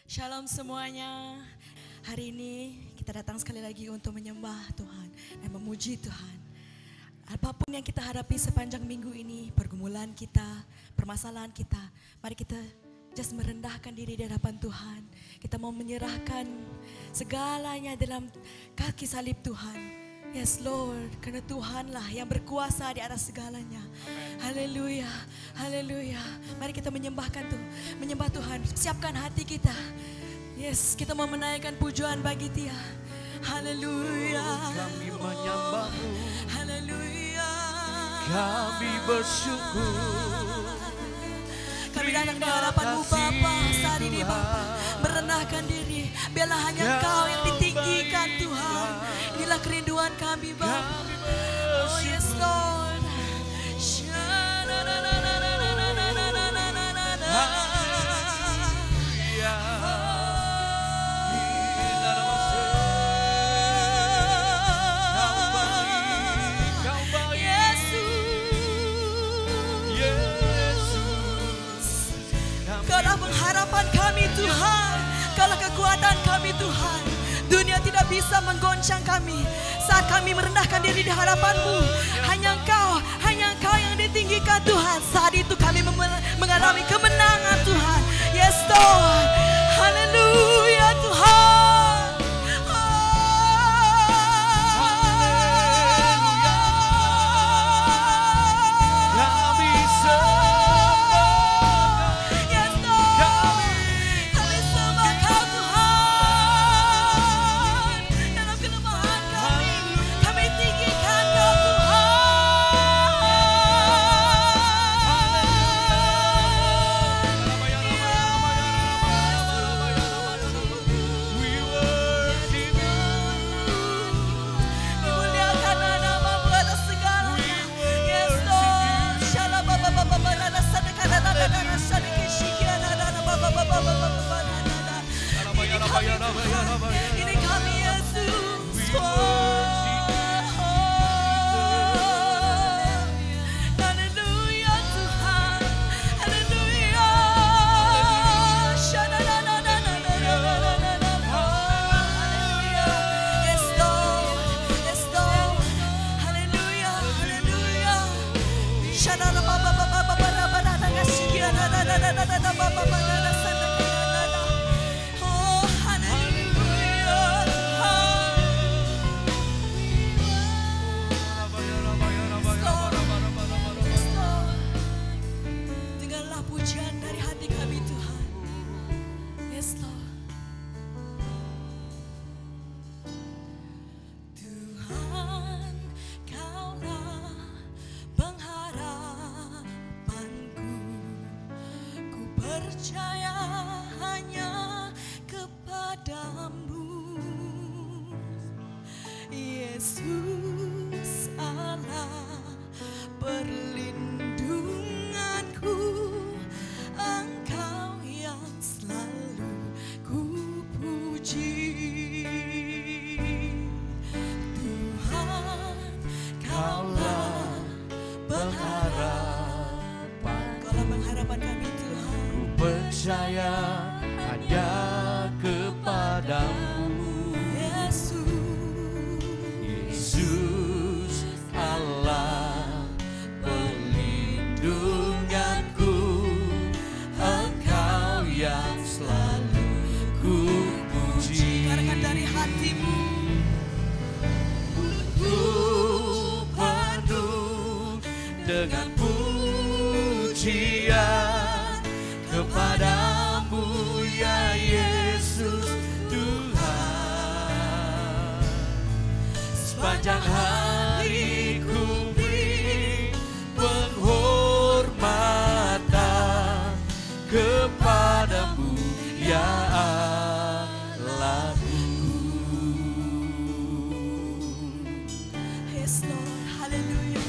Shalom semuanya. Hari ini kita datang sekali lagi untuk menyembah Tuhan dan memuji Tuhan. Apapun yang kita hadapi sepanjang minggu ini, pergumulan kita, permasalahan kita, mari kita just merendahkan diri di hadapan Tuhan. Kita mau menyerahkan segalanya dalam kaki salib Tuhan. Yes Lord, karena Tuhanlah yang berkuasa di atas segalanya. Haleluya, haleluya. Mari kita menyembahkan menyembah Tuhan. Siapkan hati kita. Yes, kita mau menaikkan pujian bagi Dia. Haleluya. Kami menyembah-Mu. Haleluya. Kami bersyukur. Kami datang di hadapan-Mu Bapa saat ini Bapa, merendahkan diri. Biarlah hanya Engkau yang ditinggikan Tuhan. Inilah kerinduan kami Bapa. Oh yes Lord. Kaulah pengharapan kami Tuhan, Kaulah kekuatan kami Tuhan. Dunia tidak bisa menggoncang kami saat kami merendahkan diri di hadapan-Mu. Hanya Engkau yang ditinggikan Tuhan. Saat itu kami mengalami kemenangan Tuhan. Yes Lord, haleluya Tuhan. Ini kami Yesus. Haleluya Tuhan. Haleluya. Yes Lord. Yes Lord. Haleluya. Haleluya. Dengarlah pujian dari hati kami Tuhan. Yes Lord. Tuhan, Kaulah pengharapanku. Ku percaya hanya kepadamu, Yesus Allah perlindunganku. Engkau yang selalu ku puji. Tuhan, Kaulah pengharapan. Kaulah pengharapan kami Tuhan. Ku percaya hanya kepadamu, Yesus Allah perlindunganku. Engkau yang selalu ku puji. Katakan dari hatimu. Ku penuh dengan pujian kepadamu ya Yesus Tuhan. Sepanjang hari ku beri penghormatan kepadamu ya Allahku. Yes Lord, haleluya.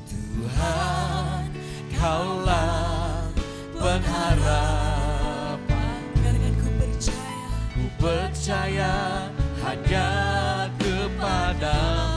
Tuhan, Kaulah pengharapan. Katakan Ku percaya hanya kepadamu,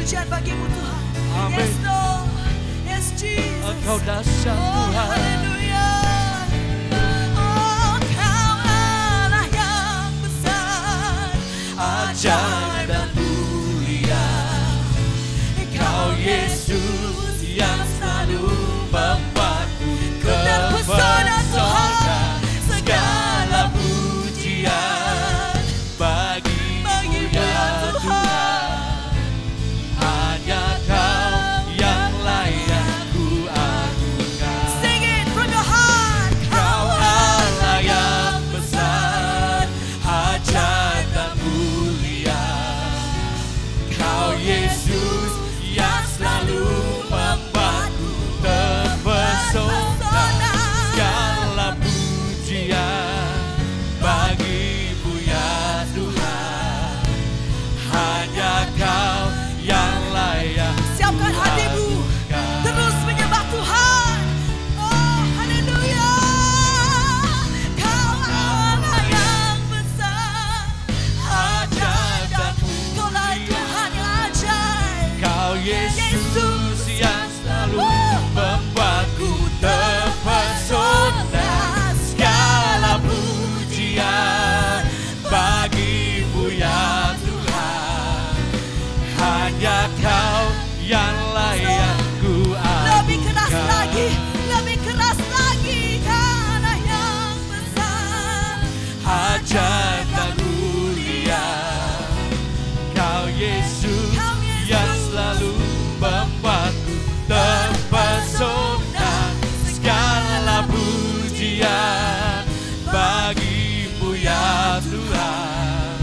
pujian bagimu Tuhan. Amin. Yes Lord, yes Jesus. Engkau dahsyat Oh Tuhan. haleluya. Oh Kau Allah yang besar, Ajaib dan mulia. Kau Yesus yang selalu membuatku terpesona Tuhan. Segala pujian bagimu ya Tuhan. Hanya Kau yang layak ku agungkan. Sing it from your heart. Kau Allah yang besar, ajaib dan mulia. Kau Yesus yang selalu membuatku terpesona. Segala pujian bagimu ya Tuhan. Hanya Kau yang layak. Siapkan hatimu, terus menyembah Tuhan. Oh haleluya. Kau Allah yang besar, ajaib dan Kaulah Tuhan yang ajaib. Kau Yesus yang selalu membuatku terpesona. Segala pujian bagimu ya Tuhan. Hanya Kau yang layak ku Lebih keras agungkan. lagi, lebih keras lagi. Kaulah yang besar, Ajaib dan mulia. Kau Yesus yang selalu membuatku terpesona. Segala pujian bagimu ya Tuhan.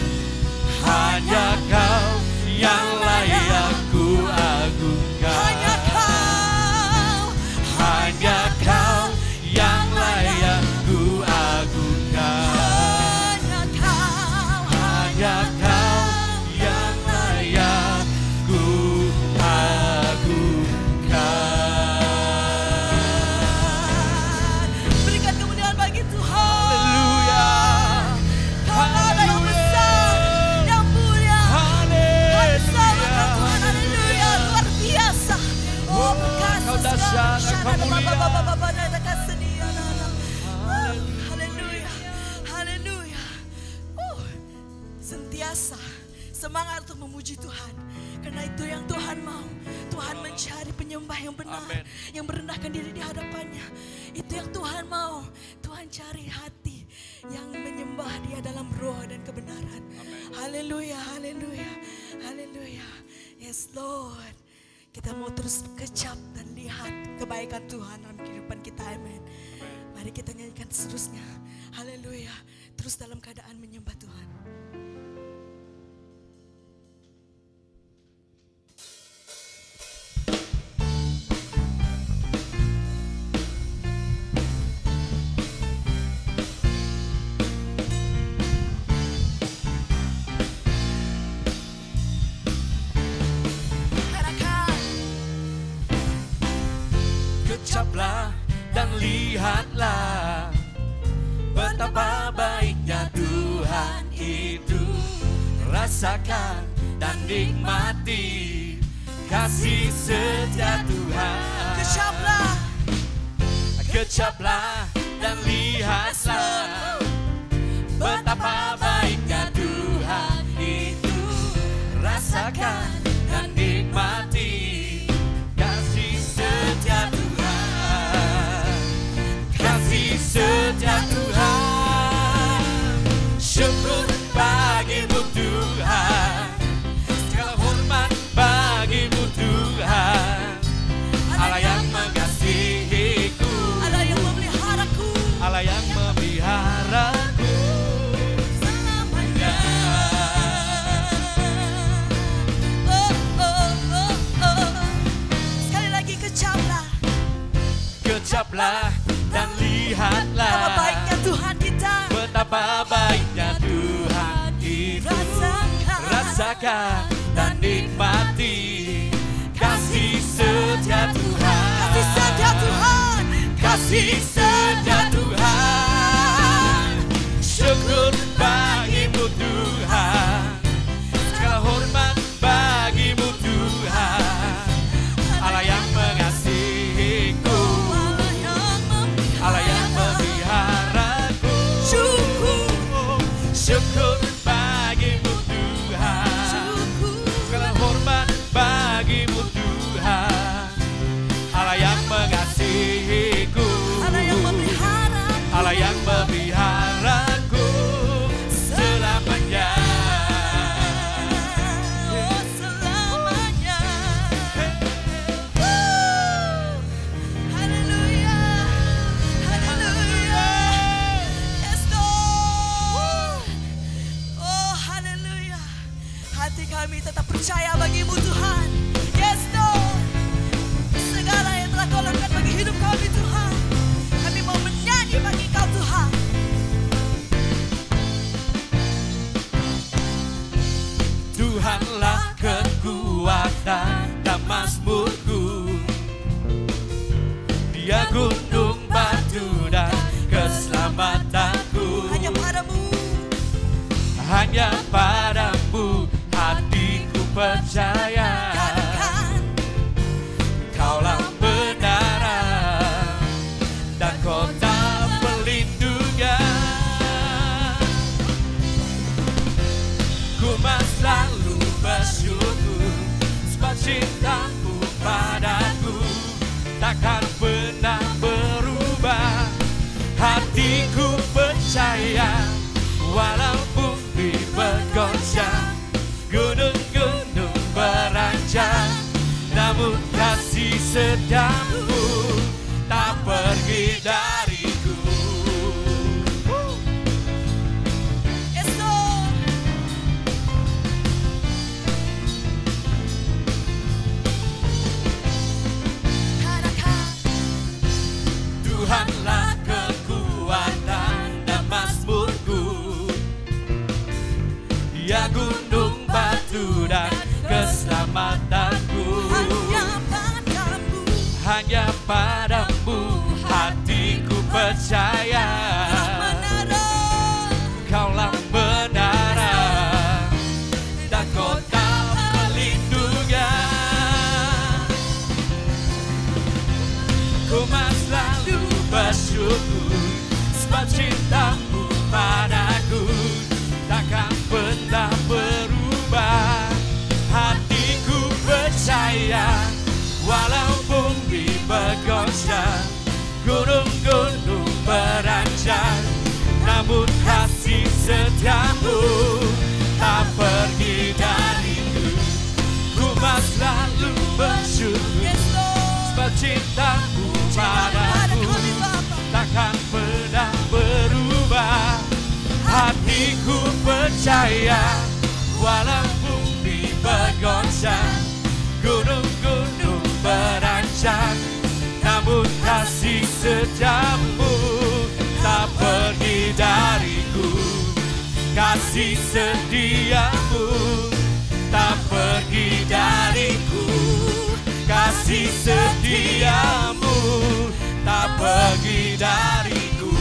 Hanya Kau yang layak ku agungkan. hanya Kau. Hanya Kau yang layak ku agungkan. Hanya Kau, Hanya Kau yang layak ku agungkan. Berikan kemuliaan bagi Tuhan. Haleluya. Kau Allah yang besar, yang mulia. Kau bersama Haleluya. Tuhan, haleluya, luar biasa. Oh, perkasa Kau dahsyat, Kau mulia. Haleluya, haleluya. Sentiasa semangat untuk memuji Tuhan. Karena itu yang Tuhan mau. Tuhan mencari penyembah yang benar, Amen. yang merendahkan diri di hadapannya. Itu yang Tuhan mau. Tuhan cari hati yang menyembah Dia dalam roh dan kebenaran. Haleluya, haleluya, haleluya. Yes Lord. Kita mau terus kecap dan lihat kebaikan Tuhan dalam kehidupan kita. Amin. Mari kita nyanyikan seterusnya. Haleluya. Terus dalam keadaan menyembah Tuhan. Kecaplah dan lihatlah betapa baiknya Tuhan itu. Rasakan dan nikmati kasih setia Tuhan. Kecaplah. Kecaplah dan lihatlah betapa baiknya Tuhan itu. Rasakan dan nikmati kasih setia Tuhan. Kasih setia Tuhan. Syukur bagimu Tuhan. Segala hormat bagimu Tuhan. Allah yang mengasihiku, Allah yang memeliharaku Allah yang memeliharaku selamanya. Oh, oh, oh, oh. Sekali lagi kecaplah. Kecaplah dan Betapa lihatlah baiknya Tuhan kita. betapa baiknya Tuhan itu. Rasakan dan nikmati kasih setia Tuhan. Kasih setia Tuhan. Kasih setia Tuhan. Syukur bagimu Tuhan. Segala hormat bagimu Tuhan. namun kasih setiamu tak pergi dariku. Yes, Lord. Tuhanlah kekuatan dan mazmurku, Dia gunung batu dan keselamatanku. Hanya padamu hatiku percaya, Kaulah menara dan kota pelindungan. Ku mas selalu bersyukur sebab cintamu padaku takkan pernah berubah. Hatiku percaya walau bumi bergoncang, gunung-gunung beranjak, namun kasih setiamu tak pergi dariku. Ku mas selalu bersyukur sebab cintamu padaku takkan pernah berubah. Hatiku percaya walau bumi bergoncang, gunung-gunung beranjak, namun kasih setiamu tak pergi dariku. Kasih setiamu tak pergi dariku. Kasih setiamu tak pergi dariku.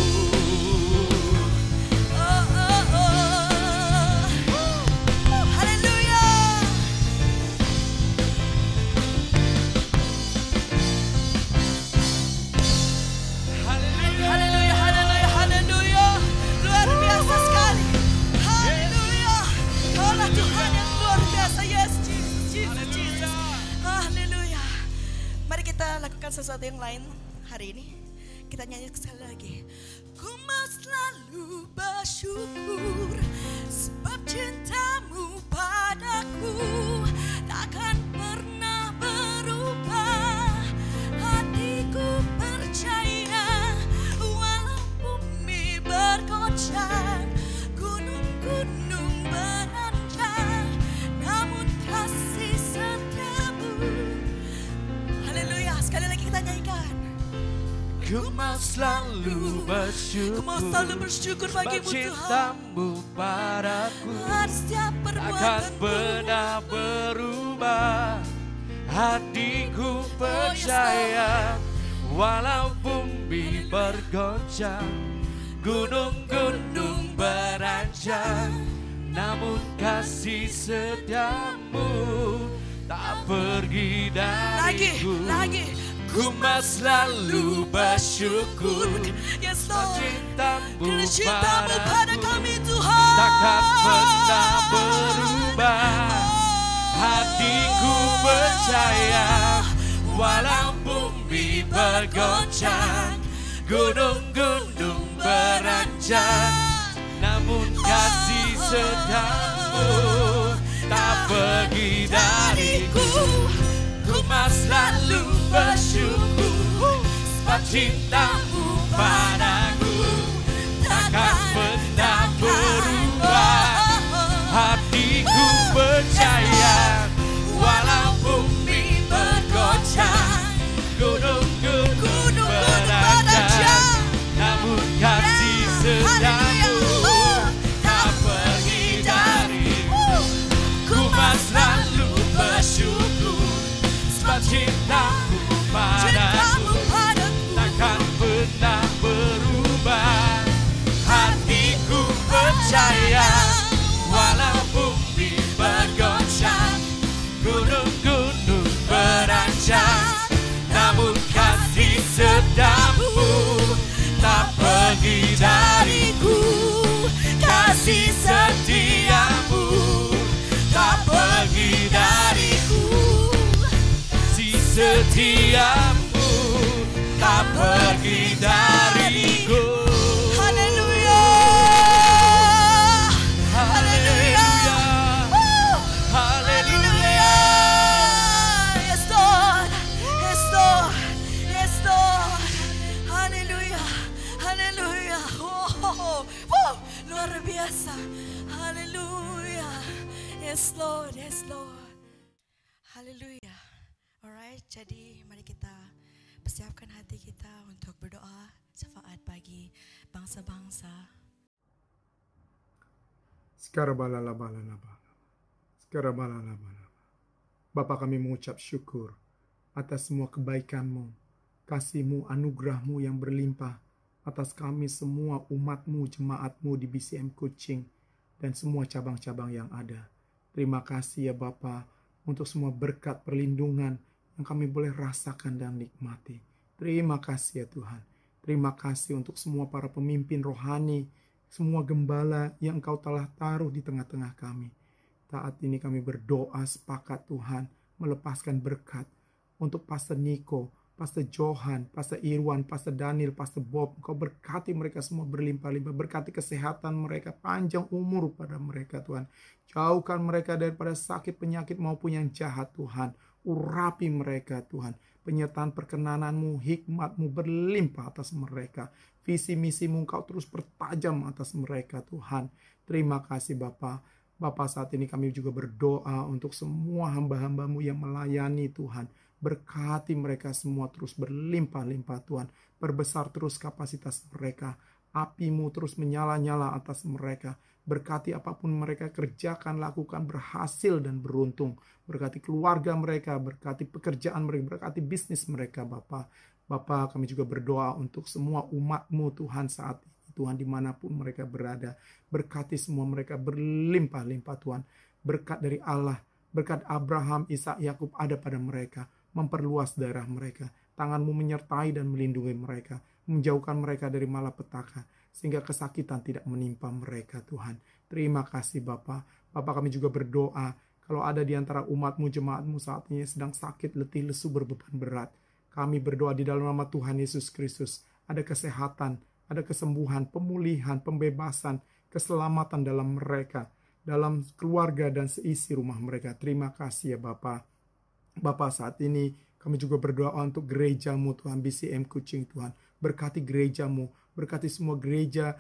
Lakukan sesuatu yang lain hari ini. Kita nyanyi sekali lagi. Ku mau selalu bersyukur sebab cintamu padaku takkan pernah berubah. Hatiku percaya walau bumi bergoncang, gunung-gunung beranjak, namun kasih setiamu. Haleluya, sekali lagi kita nyanyikan. Ku mau selalu bersyukur, Ku mau selalu bersyukur bagimu Tuhan. cintamu padaku setiap takkan perbuatanmu pernah berubah. Hatiku percaya walau bumi bergoncang, gunung-gunung beranjak, namun kasih setiamu tak pergi dariku. Lagi. Ku mau selalu bersyukur Yes, Lord. cintamu Cintamu pada padaku kami Tuhan takkan pernah berubah. Hatiku percaya walau bumi bergoncang, gunung-gunung beranjak, namun kasih setiamu tak pergi dariku. Ku mau selalu bersyukur sebab cintamu padaku takkan pernah berubah. Hatiku percaya walau bumi bergoncang, gunung-gunung beranjak, namun kasih setiamu tak pergi dariku. Ku mau selalu bersyukur sebab cintamu padaku takkan pernah berubah. Hatiku percaya walau bumi bergoncang, gunung-gunung beranjak, namun kasih setiamu tak pergi dariku. Kasih setiamu tak pergi dariku. Setiamu tak pergi dariku. Haleluya. Haleluya. Haleluya. Yes, Lord. Alright, jadi mari kita persiapkan hati kita untuk berdoa syafaat bagi bangsa-bangsa. Bapa, kami mengucap syukur atas semua kebaikan-Mu, kasih-Mu, anugerah-Mu yang berlimpah atas kami semua umat-Mu, jemaat-Mu di BCM Kuching dan semua cabang-cabang yang ada. Terima kasih ya Bapa untuk semua berkat perlindungan yang kami boleh rasakan dan nikmati. Terima kasih ya Tuhan. Terima kasih untuk semua para pemimpin rohani, semua gembala yang Engkau telah taruh di tengah-tengah kami. Saat ini kami berdoa sepakat Tuhan melepaskan berkat untuk Pastor Niko, Pastor Johan, Pastor Irwan, Pastor Daniel, Pastor Bob. Engkau berkati mereka semua berlimpah-limpah. Berkati kesehatan mereka, panjang umur pada mereka Tuhan. Jauhkan mereka daripada sakit, penyakit maupun yang jahat Tuhan. Urapi mereka Tuhan. Penyertaan perkenanan-Mu, hikmat-Mu berlimpah atas mereka. Visi misi-Mu Engkau terus pertajam atas mereka Tuhan. Terima kasih Bapa. Bapa, saat ini kami juga berdoa untuk semua hamba-hamba-Mu yang melayani Tuhan. Berkati mereka semua terus berlimpah-limpah Tuhan. Perbesar terus kapasitas mereka. Api-Mu terus menyala-nyala atas mereka. Berkati apapun mereka kerjakan, lakukan, berhasil dan beruntung. Berkati keluarga mereka, berkati pekerjaan mereka, berkati bisnis mereka Bapa. Bapa, kami juga berdoa untuk semua umat-Mu Tuhan saat ini. Tuhan dimanapun mereka berada. Berkati semua mereka berlimpah-limpah Tuhan. Berkat dari Allah, berkat Abraham, Ishak, Yakub ada pada mereka. Memperluas daerah mereka. Tangan-Mu menyertai dan melindungi mereka. Menjauhkan mereka dari malapetaka. Sehingga kesakitan tidak menimpa mereka Tuhan. Terima kasih Bapa. Bapa, kami juga berdoa. Kalau ada di antara umat-Mu, jemaat-Mu saat ini sedang sakit, letih, lesu, berbeban berat. Kami berdoa di dalam nama Tuhan Yesus Kristus. Ada kesehatan, ada kesembuhan, pemulihan, pembebasan, keselamatan dalam mereka. Dalam keluarga dan seisi rumah mereka. Terima kasih ya Bapa. Bapa, saat ini kami juga berdoa untuk gereja-Mu Tuhan, BCM Kuching Tuhan. Berkati gereja-Mu, berkati semua gereja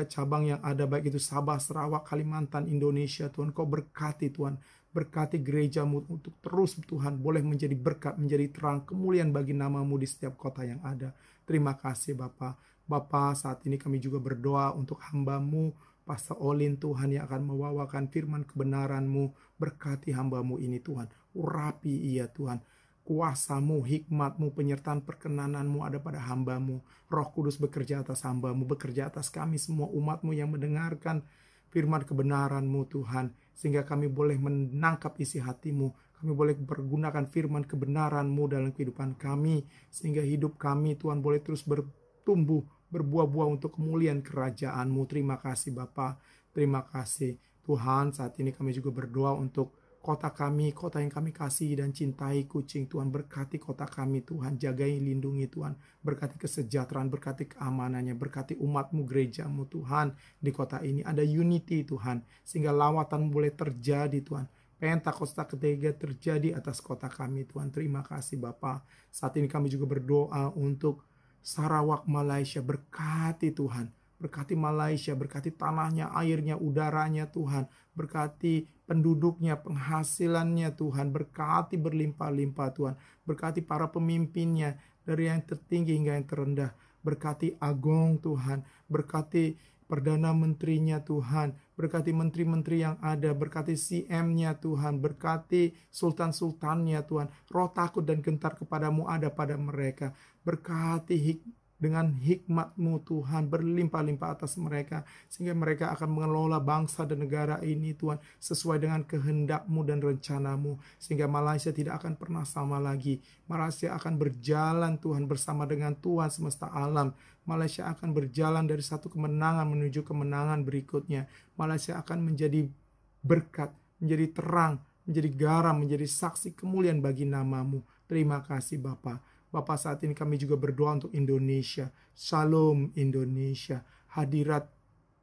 cabang yang ada, baik itu Sabah, Sarawak, Kalimantan, Indonesia Tuhan. Kau berkati Tuhan, berkati gereja-Mu untuk terus Tuhan boleh menjadi berkat, menjadi terang, kemuliaan bagi nama-Mu di setiap kota yang ada. Terima kasih Bapa. Bapa, saat ini kami juga berdoa untuk hamba-Mu, Pastor Olin Tuhan yang akan membawakan firman kebenaran-Mu. Berkati hamba-Mu ini Tuhan. Urapi ia Tuhan. Kuasa-Mu, hikmat-Mu, penyertaan perkenanan-Mu ada pada hamba-Mu. Roh Kudus bekerja atas hamba-Mu, bekerja atas kami semua umat-Mu yang mendengarkan firman kebenaran-Mu Tuhan. Sehingga kami boleh menangkap isi hati-Mu. Kami boleh pergunakan firman kebenaran-Mu dalam kehidupan kami. Sehingga hidup kami Tuhan boleh terus bertumbuh, berbuah-buah untuk kemuliaan kerajaan-Mu. Terima kasih Bapa. Terima kasih Tuhan. Saat ini kami juga berdoa untuk kota kami, kota yang kami kasih dan cintai Kuching Tuhan. Berkati kota kami Tuhan, jagai, lindungi Tuhan. Berkati kesejahteraan, berkati keamanannya, berkati umat-Mu, gereja-Mu Tuhan. Di kota ini ada unity Tuhan, sehingga lawatan boleh terjadi Tuhan. Pentakosta ketiga terjadi atas kota kami Tuhan. Terima kasih Bapa. Saat ini kami juga berdoa untuk Sarawak, Malaysia. Berkati Tuhan. Berkati Malaysia, berkati tanahnya, airnya, udaranya Tuhan. Berkati penduduknya, penghasilannya Tuhan. Berkati berlimpah-limpah Tuhan. Berkati para pemimpinnya dari yang tertinggi hingga yang terendah. Berkati Agong Tuhan. Berkati Perdana Menterinya Tuhan. Berkati menteri-menteri yang ada. Berkati CM-nya Tuhan. Berkati sultan-sultannya Tuhan. Roh takut dan gentar kepadamu ada pada mereka. Berkati dengan hikmat-Mu Tuhan berlimpah-limpah atas mereka. Sehingga mereka akan mengelola bangsa dan negara ini Tuhan sesuai dengan kehendak-Mu dan rencana-Mu. Sehingga Malaysia tidak akan pernah sama lagi. Malaysia akan berjalan Tuhan bersama dengan Tuhan semesta alam. Malaysia akan berjalan dari satu kemenangan menuju kemenangan berikutnya. Malaysia akan menjadi berkat, menjadi terang, menjadi garam, menjadi saksi kemuliaan bagi nama-Mu. Terima kasih Bapa. Bapa, saat ini kami juga berdoa untuk Indonesia. Shalom Indonesia. Hadirat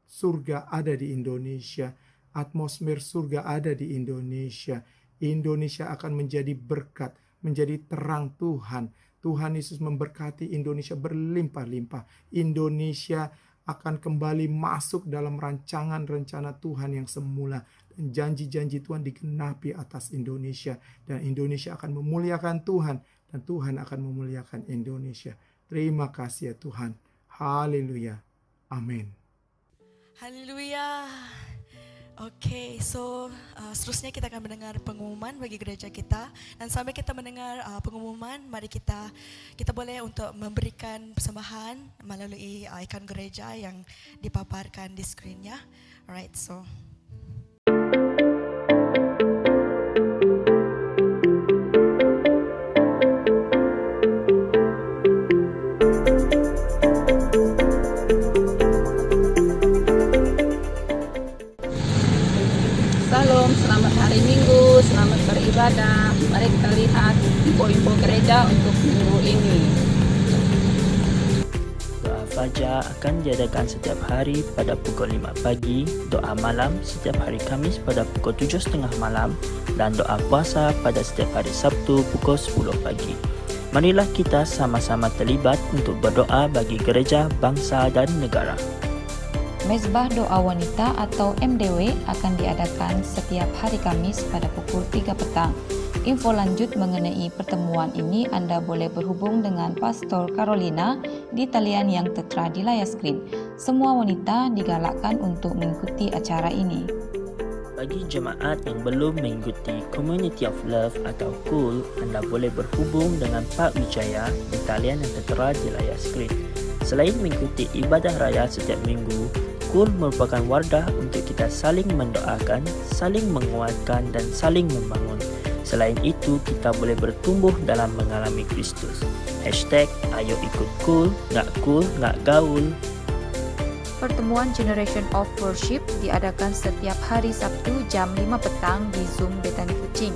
surga ada di Indonesia. Atmosfer surga ada di Indonesia. Indonesia akan menjadi berkat, menjadi terang Tuhan. Tuhan Yesus memberkati Indonesia berlimpah-limpah. Indonesia akan kembali masuk dalam rancangan rencana Tuhan yang semula. dan janji-janji Tuhan digenapi atas Indonesia, dan Indonesia akan memuliakan Tuhan, dan Tuhan akan memuliakan Indonesia. Terima kasih ya Tuhan. Haleluya. Amin. Haleluya. Oke, so seterusnya kita akan mendengar pengumuman bagi gereja kita. Dan sampai kita mendengar pengumuman, mari kita boleh untuk memberikan persembahan melalui ikon gereja yang dipaparkan di screen-nya. Alright, so Salam, selamat hari Minggu, selamat beribadah. Mari kita lihat info-info gereja untuk minggu ini. Doa fajar akan diadakan setiap hari pada pukul 5 pagi, doa malam setiap hari Kamis pada pukul 7.30 malam, dan doa puasa pada setiap hari Sabtu pukul 10 pagi. Marilah kita sama-sama terlibat untuk berdoa bagi gereja, bangsa dan negara. Mezbah Doa Wanita atau MDW akan diadakan setiap hari Kamis pada pukul 3 petang. Info lanjut mengenai pertemuan ini Anda boleh berhubung dengan Pastor Carolina di talian yang tertera di layar skrin. Semua wanita digalakkan untuk mengikuti acara ini. Bagi jemaat yang belum mengikuti Community of Love atau KUL, Anda boleh berhubung dengan Pak Wijaya di talian yang tertera di layar skrin. Selain mengikuti ibadah raya setiap minggu, KUL merupakan wadah untuk kita saling mendoakan, saling menguatkan dan saling membangun. Selain itu, kita boleh bertumbuh dalam mengalami Kristus. #Ayo ikut KUL, nggak gaul. Pertemuan Generation of Worship diadakan setiap hari Sabtu jam 5 petang di Zoom Betani Kuching.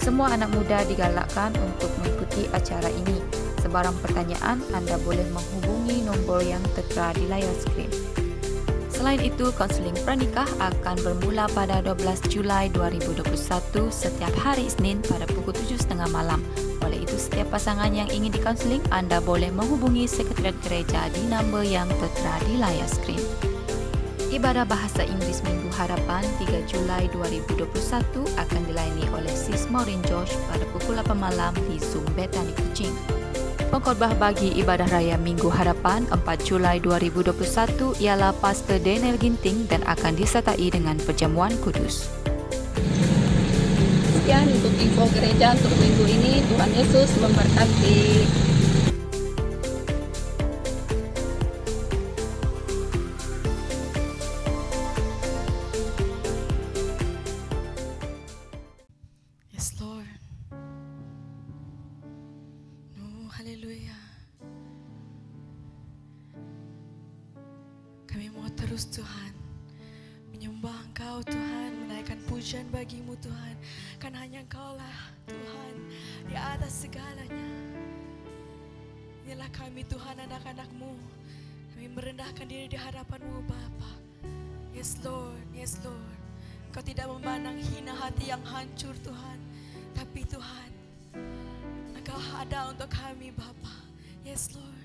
Semua anak muda digalakkan untuk mengikuti acara ini. Sebarang pertanyaan, Anda boleh menghubungi nombor yang tertera di layar skrin. Selain itu, konseling pranikah akan bermula pada 12 Julai 2021 setiap hari Isnin pada pukul 7.30 malam. Oleh itu, setiap pasangan yang ingin dikonseling, Anda boleh menghubungi Sekretariat Gereja di nombor yang tertera di layar skrin. Ibadah Bahasa Inggris Minggu Harapan 3 Julai 2021 akan dilayani oleh Sis Maureen Josh pada pukul 8 malam di Zoom Betani Kuching. Pengkhotbah bagi Ibadah Raya Minggu Harapan 4 Julai 2021 ialah Pastor Daniel Ginting dan akan disertai dengan perjamuan kudus. Sekian untuk info gereja untuk minggu ini. Tuhan Yesus memberkati. yes Lord. Haleluya. Kami mau terus Tuhan menyembah Engkau Tuhan, menaikkan pujian bagimu Tuhan. Kan hanya Engkaulah Tuhan di atas segalanya. Inilah kami Tuhan, anak-anak-Mu. Kami merendahkan diri di hadapan-Mu Bapa. Yes Lord, yes Lord. Engkau tidak memandang hina hati yang hancur Tuhan, tapi Tuhan Engkau ada untuk kami Bapa. Yes Lord.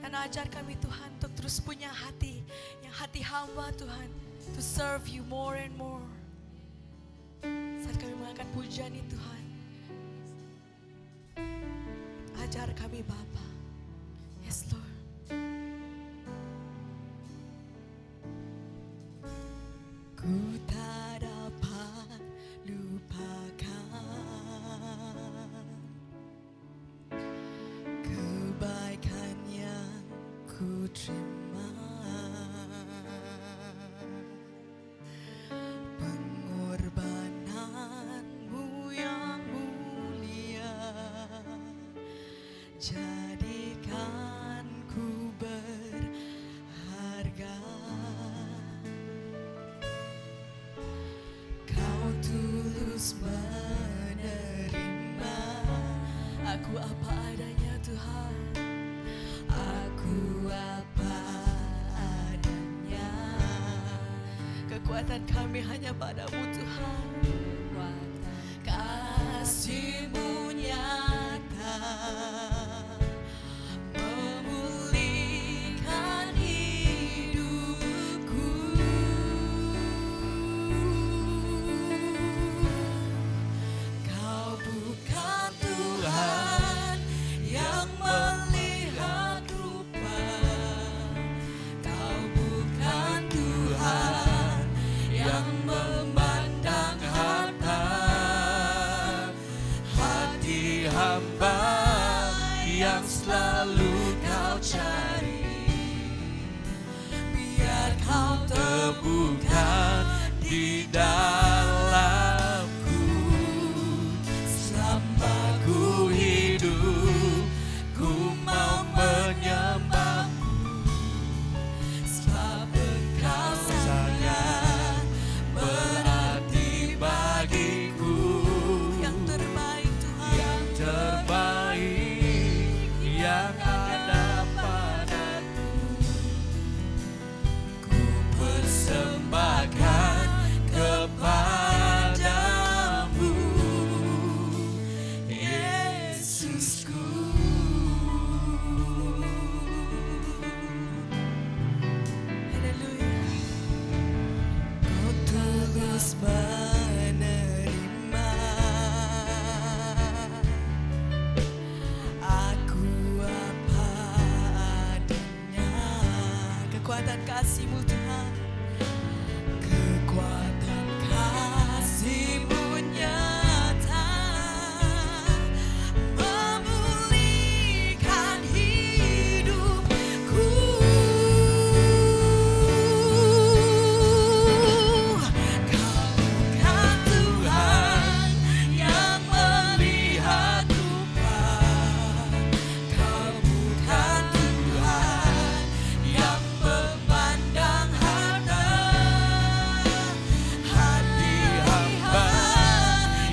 Dan ajar kami Tuhan untuk terus punya hati, yang hati hamba Tuhan, to serve you more and more. Saat kami mengangkat pujian ini Tuhan, ajar kami Bapa. Yes Lord. Ku tak dapat lupakan kebaikan yang ku terima, pengorbananmu yang mulia, jadikan ku berharga. Kau tulus menerima aku apa adanya Tuhan. Aku apa adanya. Kekuatan kami hanya padamu Tuhan. Kasih-Mu nyata, memulihkan hidupku. hamba yang selalu kau cari. Biar kau Temukan di dalamku. Selama ku hidup, ku mau menyembahmu. Sebab Engkau sangat berarti bagiku. yang terbaik Tuhan, Yang terbaik yang ada padaku, ku persembahkan kepadamu, Yesusku. haleluya. Kau tulus menerima aku apa adanya. Kekuatan kasih-Mu Tuhan, kekuatan kasih-Mu nyata memulihkan hidupku. Kau bukan Tuhan yang melihat rupa, Kau bukan Tuhan yang memandang harta. Hati hamba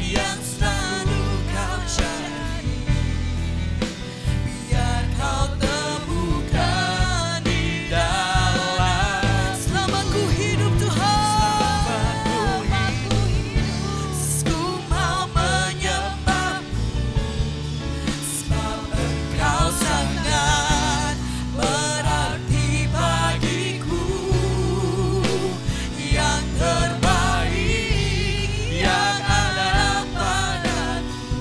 yang selalu kau cari. Biar kau temukan di dalam. Selama ku hidup Tuhan, ku mau menyembahmu. Sebab Engkau sangat berarti bagiku. Yang terbaik yang ada padaku,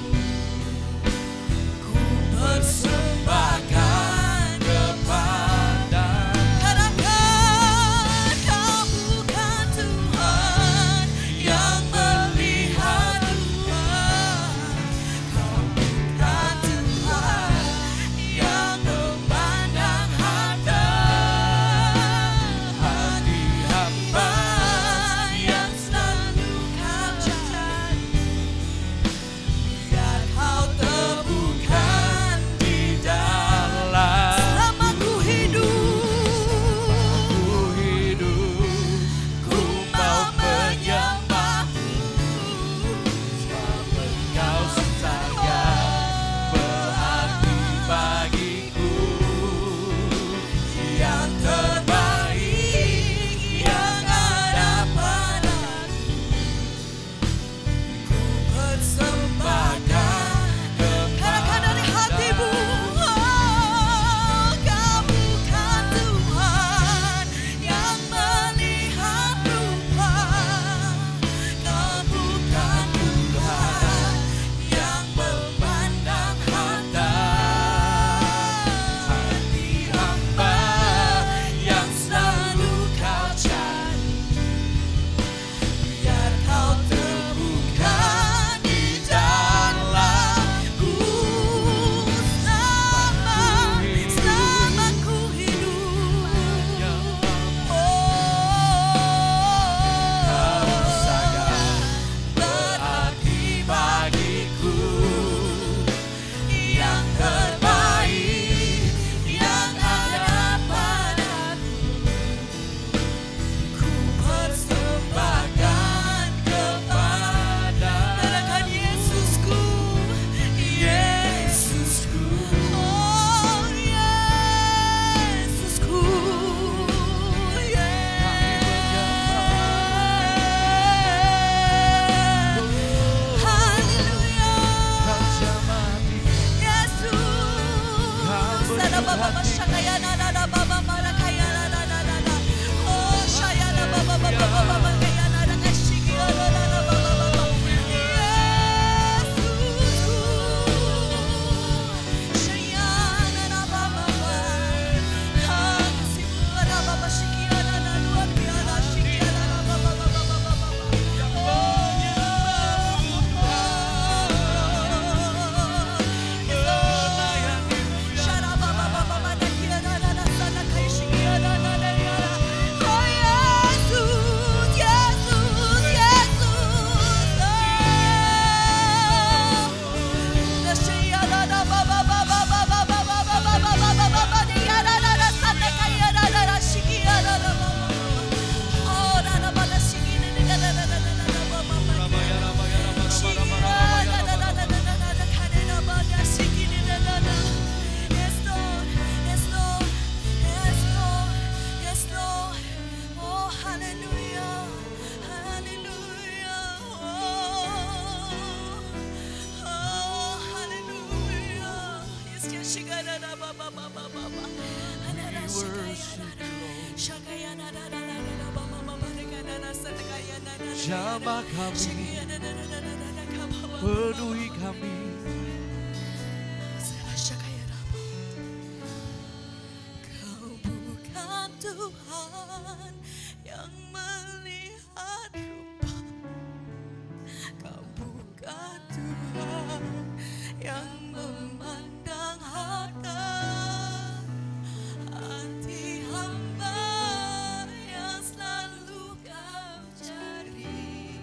ku persembahkan Kepadamu. Katakan Kau bukan Tuhan yang melihat rupa, Kau bukan Tuhan yang memandang harta. Hati hamba yang selalu Kau cari. Biar Kau temukan di dalam selama ku hidup, ku mau menyembahmu. Engkau sangat berarti bagiku. Yang terbaik yang ada padaku, ku persembahkan. Katakan dari hatimu, oh, Kau bukan Tuhan yang melihat rupa, Kau bukan Tuhan yang memandang harta. Hati hamba yang selalu kau cari. Biar Kau temukan di dalamku. Selama ku hidup, Kau sangat berarti bagiku. yang terbaik yang ada padaku, ku persembahkan kepadamu. Katakan Yesusku, Yesusku, oh Yesusku, haleluya. Kau jamati, Yesus, ada baba syakaya nada baba marakaya nada. Oh syaya baba baba kaya nada kashiki nada baba. Yesusku, syaya nada baba. Kasihmu ada baba shiki nada luar biasa shiki nada baba. Oh Jamah kami, penuhi kami. Kau bukan Tuhan yang melihat rupa, kau bukan Tuhan yang memandang harta. Hati hamba yang selalu kau cari,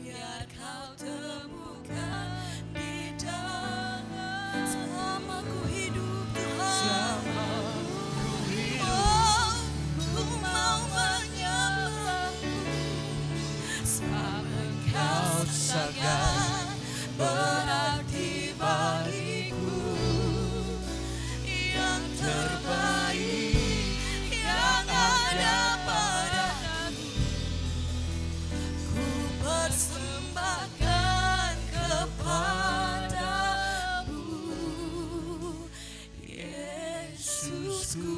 biar kau temukan di dalam. Selama ku hidup Tuhan, oh, ku mau menyembahmu, sebab Engkau sangat berarti bagiku. Yang terbaik yang ada padaku, ku persembahkan kepadamu, Yesusku.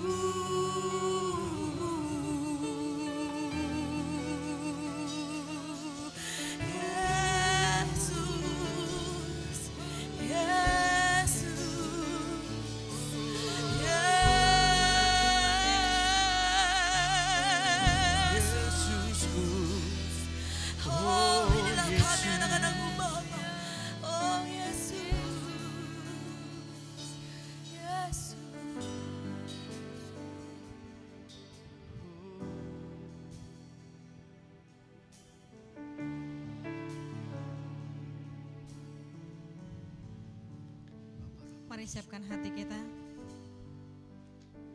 Mari siapkan hati kita.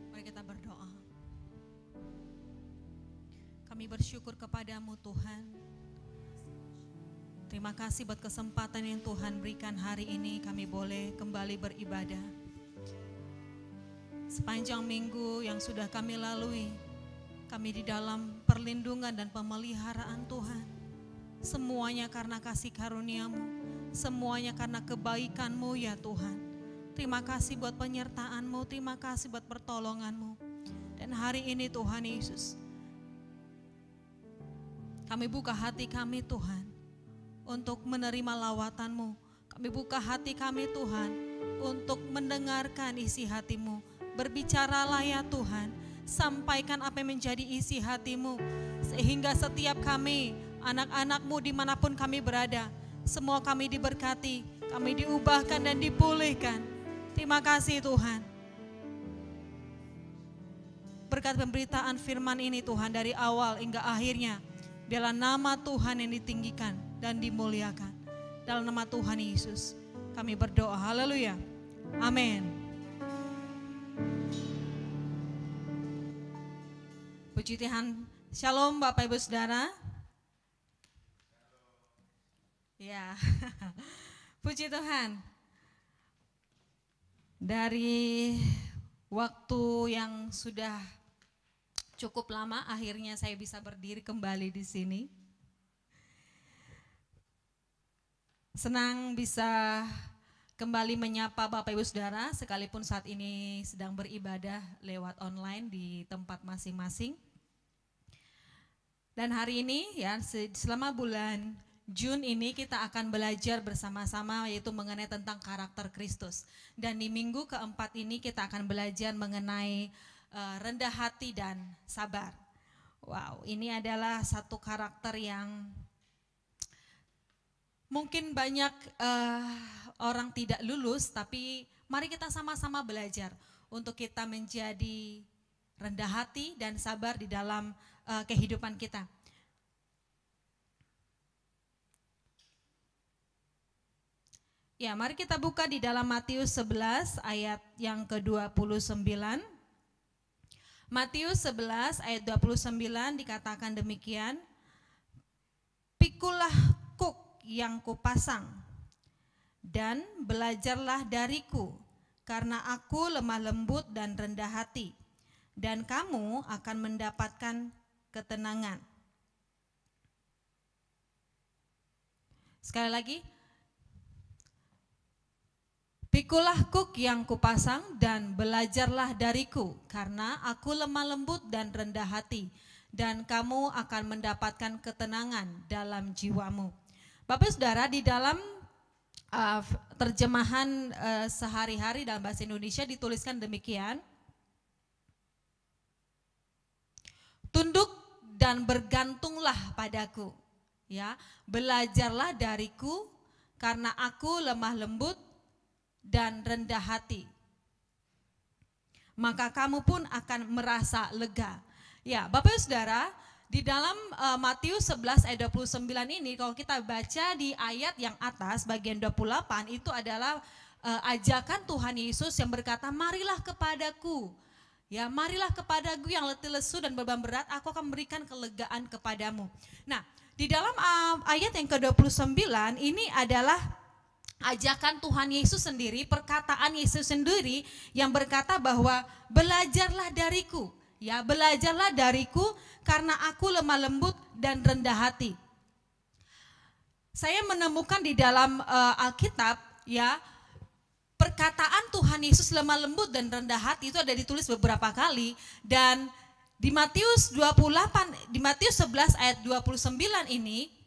Mari kita berdoa. Kami bersyukur kepadamu Tuhan. Terima kasih buat kesempatan yang Tuhan berikan hari ini kami boleh kembali beribadah. Sepanjang minggu yang sudah kami lalui, kami di dalam perlindungan dan pemeliharaan Tuhan. Semuanya karena kasih karunia-Mu, semuanya karena kebaikan-Mu ya Tuhan. Terima kasih buat penyertaan-Mu, terima kasih buat pertolongan-Mu. Dan hari ini Tuhan Yesus, kami buka hati kami Tuhan untuk menerima lawatan-Mu. Kami buka hati kami Tuhan untuk mendengarkan isi hati-Mu. Berbicaralah ya Tuhan, sampaikan apa yang menjadi isi hati-Mu. Sehingga setiap kami, anak-anak-Mu dimanapun kami berada, semua kami diberkati, kami diubahkan dan dipulihkan. Terima kasih Tuhan. Berkat pemberitaan firman ini Tuhan dari awal hingga akhirnya, biarlah nama Tuhan yang ditinggikan dan dimuliakan. Dalam nama Tuhan Yesus kami berdoa. Haleluya. Amin. Puji Tuhan. Shalom Bapak Ibu Saudara. Ya. Puji Tuhan. Dari waktu yang sudah cukup lama, akhirnya saya bisa berdiri kembali di sini. Senang bisa kembali menyapa Bapak Ibu Saudara, sekalipun saat ini sedang beribadah lewat online di tempat masing-masing. Dan hari ini ya, selama bulan Jun ini kita akan belajar bersama-sama yaitu mengenai tentang karakter Kristus. Dan di minggu keempat ini kita akan belajar mengenai rendah hati dan sabar. Wow, ini adalah satu karakter yang mungkin banyak orang tidak lulus, tapi mari kita sama-sama belajar untuk kita menjadi rendah hati dan sabar di dalam kehidupan kita. Ya, mari kita buka di dalam Matius 11 ayat yang ke-29. Matius 11 ayat 29 dikatakan demikian, "Pikulah kuk yang kupasang dan belajarlah dariku, karena aku lemah lembut dan rendah hati, dan kamu akan mendapatkan ketenangan." Sekali lagi, Pikulah kuk yang kupasang dan belajarlah dariku, karena aku lemah lembut dan rendah hati, dan kamu akan mendapatkan ketenangan dalam jiwamu. Bapak Saudara, di dalam terjemahan sehari-hari dalam bahasa Indonesia dituliskan demikian. Tunduk dan bergantunglah padaku, ya, belajarlah dariku karena aku lemah lembut dan rendah hati, maka kamu pun akan merasa lega. Ya, Bapak Saudara, di dalam Matius 11 ayat 29 ini, kalau kita baca di ayat yang atas bagian 28, itu adalah ajakan Tuhan Yesus yang berkata, marilah kepadaku, ya, marilah kepadaku yang letih lesu dan beban berat, aku akan memberikan kelegaan kepadamu. Nah, di dalam ayat yang ke-29 ini adalah ajakan Tuhan Yesus sendiri, perkataan Yesus sendiri yang berkata bahwa belajarlah dariku, ya, belajarlah dariku karena aku lemah lembut dan rendah hati. Saya menemukan di dalam Alkitab, ya, perkataan Tuhan Yesus lemah lembut dan rendah hati itu ada ditulis beberapa kali, dan di Matius 11 ayat 29 ini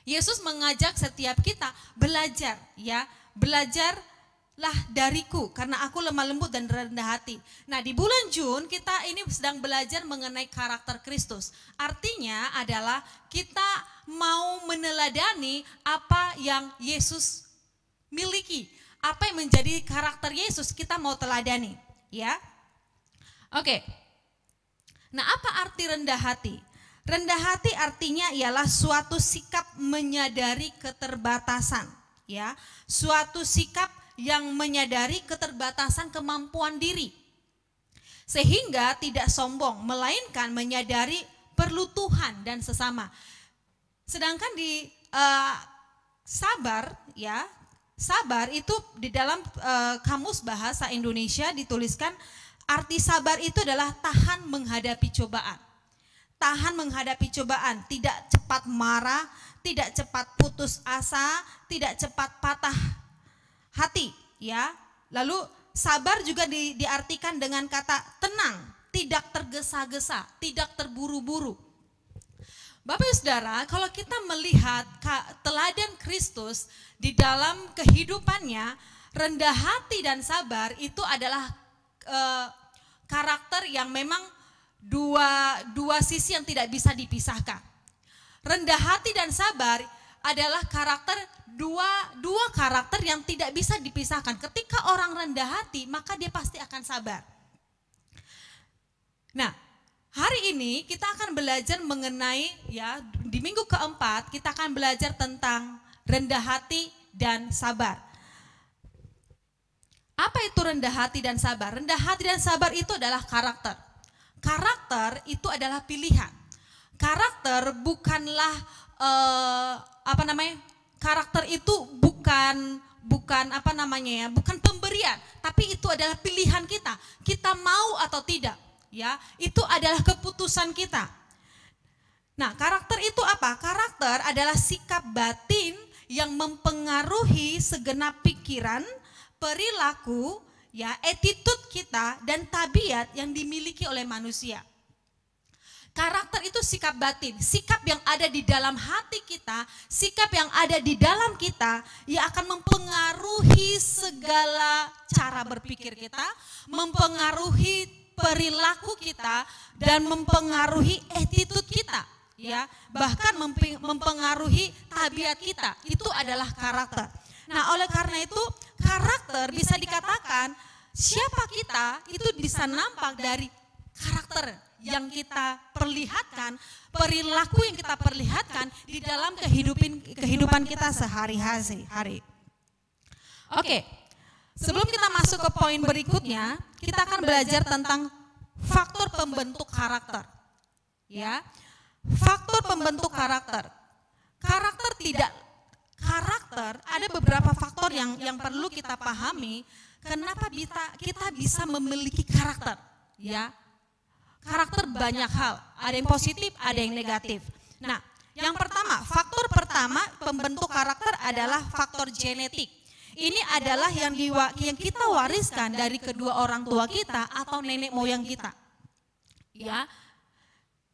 Yesus mengajak setiap kita belajar, ya, belajarlah dariku karena aku lemah lembut dan rendah hati. Nah, di bulan Jun kita ini sedang belajar mengenai karakter Kristus. Artinya adalah kita mau meneladani apa yang Yesus miliki, apa yang menjadi karakter Yesus, kita mau teladani, ya. Oke. Nah, apa arti rendah hati? Rendah hati artinya ialah suatu sikap menyadari keterbatasan, ya. Suatu sikap yang menyadari keterbatasan kemampuan diri. Sehingga tidak sombong, melainkan menyadari perlu Tuhan dan sesama. Sedangkan di sabar, ya, sabar itu di dalam kamus bahasa Indonesia dituliskan arti sabar itu adalah tahan menghadapi cobaan. Tahan menghadapi cobaan, tidak cepat marah, tidak cepat putus asa, tidak cepat patah hati, ya. Lalu sabar juga diartikan dengan kata tenang, tidak tergesa-gesa, tidak terburu-buru. Bapak Saudara, kalau kita melihat teladan Kristus di dalam kehidupannya, rendah hati dan sabar itu adalah karakter yang memang dua sisi yang tidak bisa dipisahkan. Rendah hati dan sabar adalah dua karakter yang tidak bisa dipisahkan. Ketika orang rendah hati, maka dia pasti akan sabar. Nah, hari ini kita akan belajar mengenai, ya, di minggu keempat kita akan belajar tentang rendah hati dan sabar. Apa itu rendah hati dan sabar? Rendah hati dan sabar itu adalah karakter. Karakter itu adalah pilihan. Karakter bukanlah karakter itu bukan bukan pemberian, tapi itu adalah pilihan kita. Kita mau atau tidak, ya. Itu adalah keputusan kita. Nah, karakter itu apa? Karakter adalah sikap batin yang mempengaruhi segenap pikiran, perilaku, ya, attitude kita dan tabiat yang dimiliki oleh manusia. Karakter itu sikap batin, sikap yang ada di dalam hati kita, sikap yang ada di dalam kita yang akan mempengaruhi segala cara berpikir kita, mempengaruhi perilaku kita dan mempengaruhi attitude kita, ya, bahkan mempengaruhi tabiat kita. Itu adalah karakter. Nah, oleh karena itu karakter bisa dikatakan siapa kita itu bisa nampak dari karakter yang kita perlihatkan, perilaku yang kita perlihatkan di dalam kehidupan kita sehari-hari. Oke, sebelum kita masuk ke poin berikutnya, kita akan belajar tentang faktor pembentuk karakter. Ya, faktor pembentuk karakter. Karakter ada beberapa faktor yang perlu kita pahami. Kenapa kita bisa memiliki karakter? Ya, karakter banyak hal. Ada yang positif, ada yang negatif. Nah, yang pertama, faktor pertama pembentuk karakter adalah faktor genetik. Ini adalah yang kita wariskan dari kedua orang tua kita atau nenek moyang kita. Ya.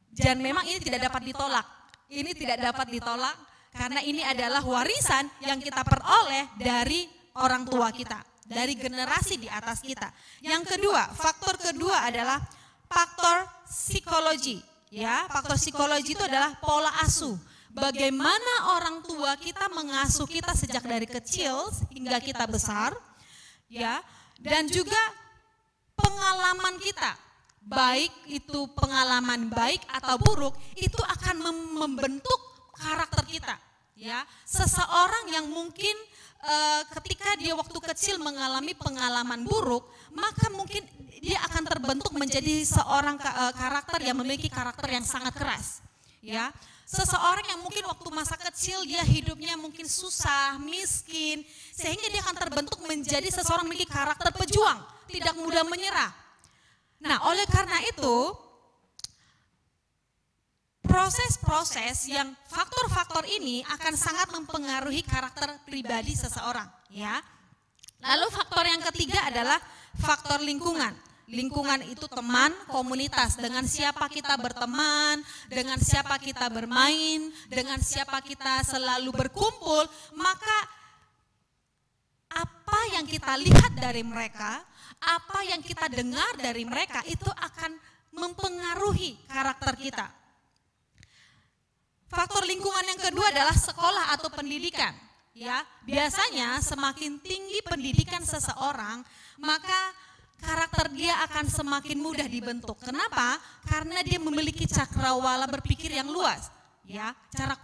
Dan memang ini tidak dapat ditolak. Ini tidak dapat ditolak karena ini adalah warisan yang kita peroleh dari orang tua kita, dari generasi di atas kita. Yang kedua, faktor kedua adalah faktor psikologi. Ya, faktor psikologi itu adalah pola asuh. Bagaimana orang tua kita mengasuh kita sejak dari kecil hingga kita besar, ya, dan juga pengalaman kita, baik itu pengalaman baik atau buruk, itu akan membentuk karakter kita, ya. Seseorang yang mungkin ketika dia waktu kecil mengalami pengalaman buruk, maka mungkin dia akan terbentuk menjadi seorang karakter yang memiliki karakter yang sangat keras, ya. Seseorang yang mungkin waktu masa kecil dia hidupnya mungkin susah, miskin, sehingga dia akan terbentuk menjadi seseorang memiliki karakter pejuang, tidak mudah menyerah. Nah, oleh karena itu, proses-proses yang faktor-faktor ini akan sangat mempengaruhi karakter pribadi seseorang, ya. Lalu faktor yang ketiga adalah faktor lingkungan. Lingkungan itu teman, komunitas, dengan siapa kita berteman, dengan siapa kita bermain, dengan siapa kita selalu berkumpul, maka apa yang kita lihat dari mereka, apa yang kita dengar dari mereka itu akan mempengaruhi karakter kita. Faktor lingkungan yang kedua adalah sekolah atau pendidikan. Ya, biasanya semakin tinggi pendidikan seseorang, maka karakter dia akan semakin mudah dibentuk. Kenapa? Karena dia memiliki cakrawala berpikir yang luas. Ya,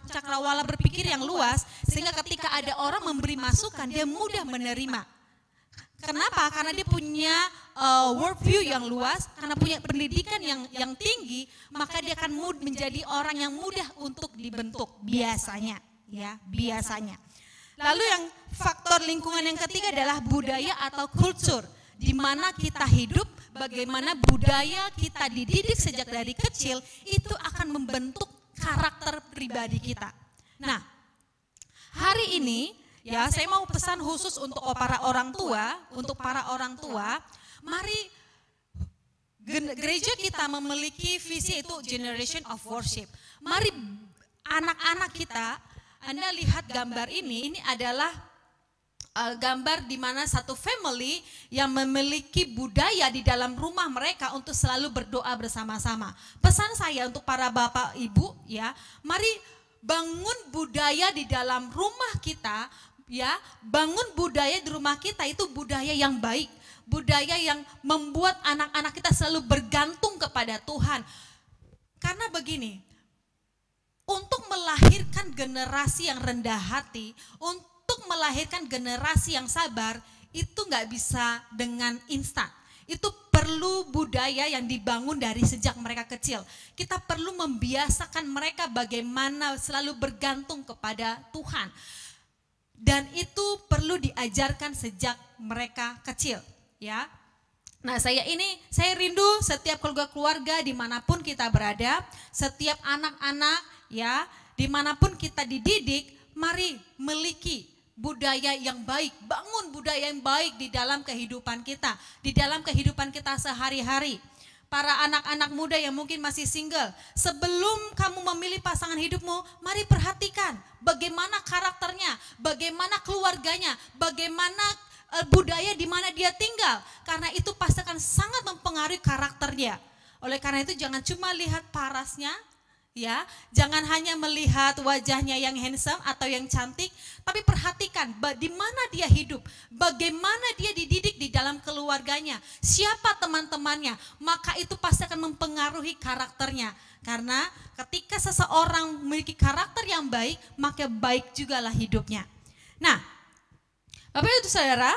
cakrawala berpikir yang luas sehingga ketika ada orang memberi masukan dia mudah menerima. Kenapa? Karena dia punya worldview yang luas, karena punya pendidikan yang tinggi, maka dia akan menjadi orang yang mudah untuk dibentuk biasanya, ya, biasanya. Lalu yang faktor lingkungan yang ketiga adalah budaya atau kultur. Di mana kita hidup, bagaimana budaya kita dididik sejak dari kecil, itu akan membentuk karakter pribadi kita. Nah, hari ini ya saya mau pesan khusus untuk para orang tua, mari gereja kita memiliki visi itu Generation of Worship. Mari anak-anak kita, Anda lihat gambar ini adalah gambar di mana satu family yang memiliki budaya di dalam rumah mereka untuk selalu berdoa bersama-sama. Pesan saya untuk para bapak ibu, ya, mari bangun budaya di dalam rumah kita, ya, bangun budaya di rumah kita itu budaya yang baik, budaya yang membuat anak-anak kita selalu bergantung kepada Tuhan. Karena begini, untuk melahirkan generasi yang rendah hati, untuk melahirkan generasi yang sabar, itu nggak bisa dengan instan. Itu perlu budaya yang dibangun dari sejak mereka kecil. Kita perlu membiasakan mereka bagaimana selalu bergantung kepada Tuhan. Dan itu perlu diajarkan sejak mereka kecil, ya. Nah, saya rindu setiap keluarga dimanapun kita berada, setiap anak-anak, ya, dimanapun kita dididik, mari miliki budaya yang baik, bangun budaya yang baik di dalam kehidupan kita, di dalam kehidupan kita sehari-hari. Para anak-anak muda yang mungkin masih single, sebelum kamu memilih pasangan hidupmu, mari perhatikan bagaimana karakternya, bagaimana keluarganya, bagaimana budaya di mana dia tinggal, karena itu pasti akan sangat mempengaruhi karakternya. Oleh karena itu jangan cuma lihat parasnya, ya, jangan hanya melihat wajahnya yang handsome atau yang cantik, tapi perhatikan di mana dia hidup, bagaimana dia dididik di dalam keluarganya, siapa teman-temannya, maka itu pasti akan mempengaruhi karakternya. Karena ketika seseorang memiliki karakter yang baik, maka baik jugalah hidupnya. Nah, Bapak Ibu Saudara,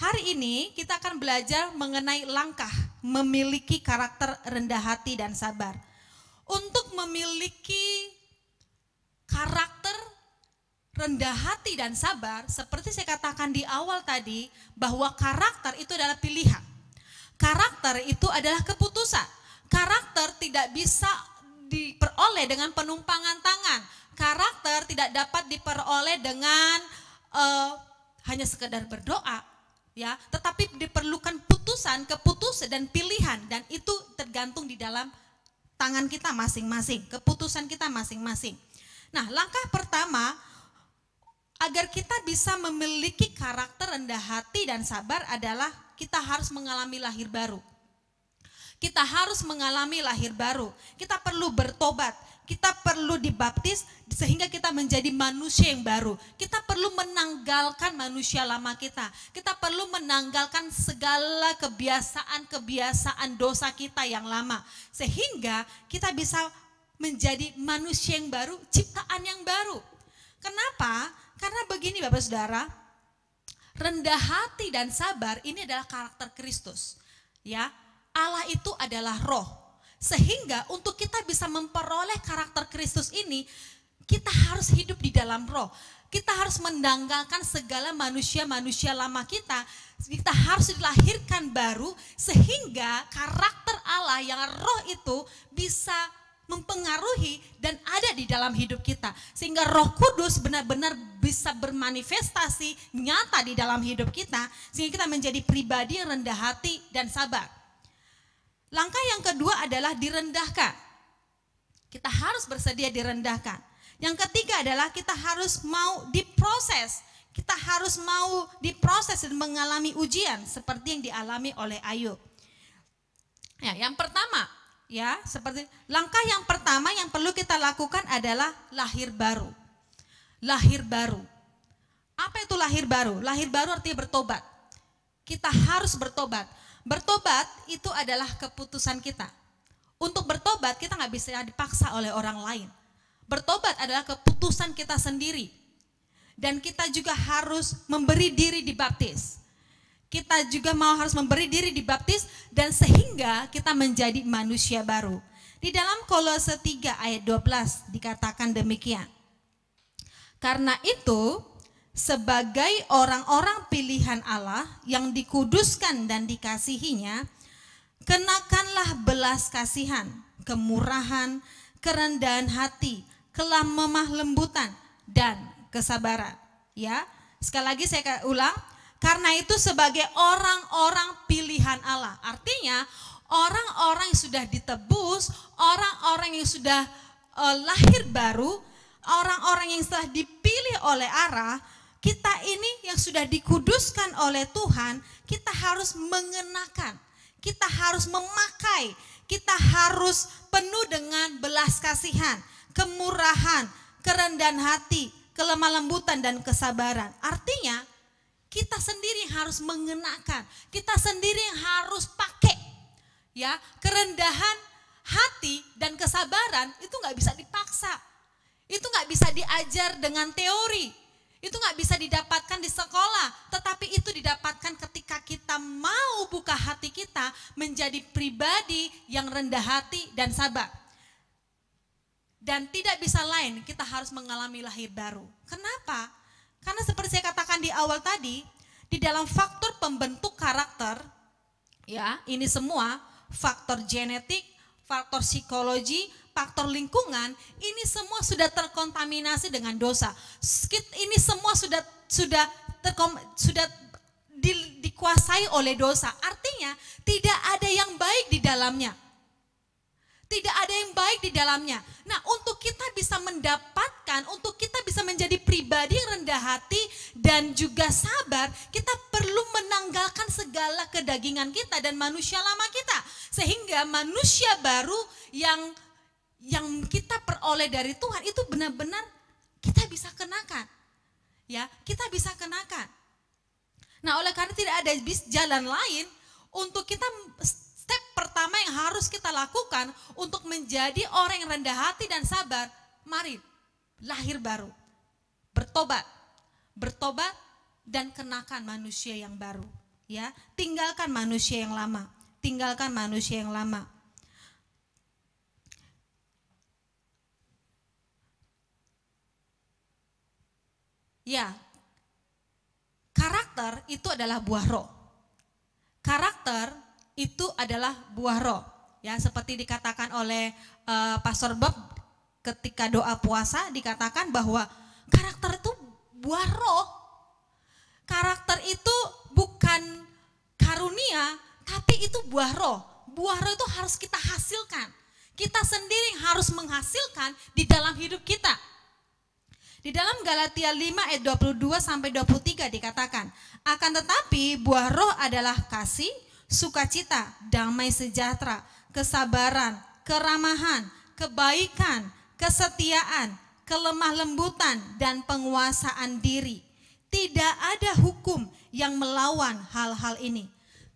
hari ini kita akan belajar mengenai langkah memiliki karakter rendah hati dan sabar. Untuk memiliki karakter rendah hati dan sabar, seperti saya katakan di awal tadi, bahwa karakter itu adalah pilihan. Karakter itu adalah keputusan. Karakter tidak bisa diperoleh dengan penumpangan tangan. Karakter tidak dapat diperoleh dengan hanya sekedar berdoa, ya, tetapi diperlukan keputusan dan pilihan, dan itu tergantung di dalam tangan kita masing-masing, keputusan kita masing-masing. Nah, langkah pertama agar kita bisa memiliki karakter rendah hati dan sabar adalah kita harus mengalami lahir baru. Kita harus mengalami lahir baru. Kita perlu bertobat. Kita perlu dibaptis sehingga kita menjadi manusia yang baru. Kita perlu menanggalkan manusia lama kita. Kita perlu menanggalkan segala kebiasaan-kebiasaan dosa kita yang lama. Sehingga kita bisa menjadi manusia yang baru, ciptaan yang baru. Kenapa? Karena begini Bapak Saudara, rendah hati dan sabar ini adalah karakter Kristus. Ya, Allah itu adalah roh. Sehingga untuk kita bisa memperoleh karakter Kristus ini, kita harus hidup di dalam roh. Kita harus menanggalkan segala manusia-manusia lama kita. Kita harus dilahirkan baru sehingga karakter Allah yang roh itu bisa mempengaruhi dan ada di dalam hidup kita. Sehingga Roh Kudus benar-benar bisa bermanifestasi nyata di dalam hidup kita. Sehingga kita menjadi pribadi yang rendah hati dan sabar. Langkah yang kedua adalah direndahkan. Kita harus bersedia direndahkan. Yang ketiga adalah kita harus mau diproses. Kita harus mau diproses dan mengalami ujian seperti yang dialami oleh Ayub. Ya, yang pertama, ya, seperti langkah yang pertama yang perlu kita lakukan adalah lahir baru. Lahir baru. Apa itu lahir baru? Lahir baru artinya bertobat. Kita harus bertobat. Bertobat itu adalah keputusan kita. Untuk bertobat kita nggak bisa dipaksa oleh orang lain. Bertobat adalah keputusan kita sendiri. Dan kita juga harus memberi diri dibaptis. Kita juga harus memberi diri dibaptis dan sehingga kita menjadi manusia baru. Di dalam Kolose 3 ayat 12 dikatakan demikian. Karena itu sebagai orang-orang pilihan Allah yang dikuduskan dan dikasihinya, kenakanlah belas kasihan, kemurahan, kerendahan hati, kelemah lembutan, dan kesabaran. Ya, sekali lagi saya ulang, karena itu sebagai orang-orang pilihan Allah. Artinya orang-orang yang sudah ditebus, orang-orang yang sudah lahir baru, orang-orang yang telah dipilih oleh Allah. Kita ini yang sudah dikuduskan oleh Tuhan, kita harus mengenakan, kita harus memakai, kita harus penuh dengan belas kasihan, kemurahan, kerendahan hati, kelemah lembutan dan kesabaran. Artinya kita sendiri yang harus mengenakan, kita sendiri yang harus pakai. Ya, kerendahan hati dan kesabaran itu nggak bisa dipaksa, itu nggak bisa diajar dengan teori. Itu nggak bisa didapatkan di sekolah, tetapi itu didapatkan ketika kita mau buka hati kita menjadi pribadi yang rendah hati dan sabar. Dan tidak bisa lain, kita harus mengalami lahir baru. Kenapa? Karena seperti saya katakan di awal tadi, di dalam faktor pembentuk karakter, ya ini semua faktor genetik, faktor psikologi, faktor lingkungan, ini semua sudah terkontaminasi dengan dosa. Ini semua sudah dikuasai oleh dosa. Artinya tidak ada yang baik di dalamnya. Tidak ada yang baik di dalamnya. Nah, untuk kita bisa mendapatkan, untuk kita bisa menjadi pribadi yang rendah hati dan juga sabar, kita perlu menanggalkan segala kedagingan kita dan manusia lama kita. Sehingga manusia baru yang kita peroleh dari Tuhan itu benar-benar kita bisa kenakan. Ya, kita bisa kenakan. Nah, oleh karena tidak ada jalan lain untuk kita, step pertama yang harus kita lakukan untuk menjadi orang yang rendah hati dan sabar, mari lahir baru. Bertobat. Bertobat dan kenakan manusia yang baru, ya. Tinggalkan manusia yang lama. Tinggalkan manusia yang lama. Ya, karakter itu adalah buah roh. Karakter itu adalah buah roh. Ya, seperti dikatakan oleh Pastor Bob ketika doa puasa, dikatakan bahwa karakter itu buah roh. Karakter itu bukan karunia, tapi itu buah roh. Buah roh itu harus kita hasilkan. Kita sendiri harus menghasilkan di dalam hidup kita. Di dalam Galatia 5 ayat 22 sampai 23 dikatakan, akan tetapi buah roh adalah kasih, sukacita, damai sejahtera, kesabaran, keramahan, kebaikan, kesetiaan, kelemah lembutan, dan penguasaan diri. Tidak ada hukum yang melawan hal-hal ini.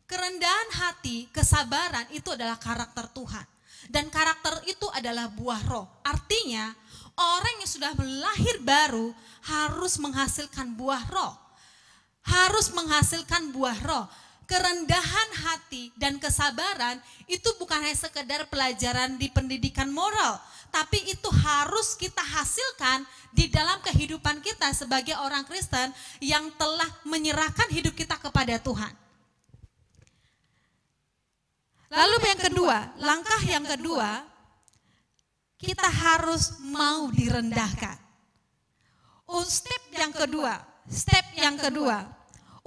Kerendahan hati, kesabaran itu adalah karakter Tuhan. Dan karakter itu adalah buah roh. Artinya orang yang sudah lahir baru harus menghasilkan buah roh. Harus menghasilkan buah roh. Kerendahan hati dan kesabaran itu bukan hanya sekedar pelajaran di pendidikan moral, tapi itu harus kita hasilkan di dalam kehidupan kita sebagai orang Kristen yang telah menyerahkan hidup kita kepada Tuhan. Lalu yang kedua, langkah yang kedua, kita harus mau direndahkan. Step yang kedua,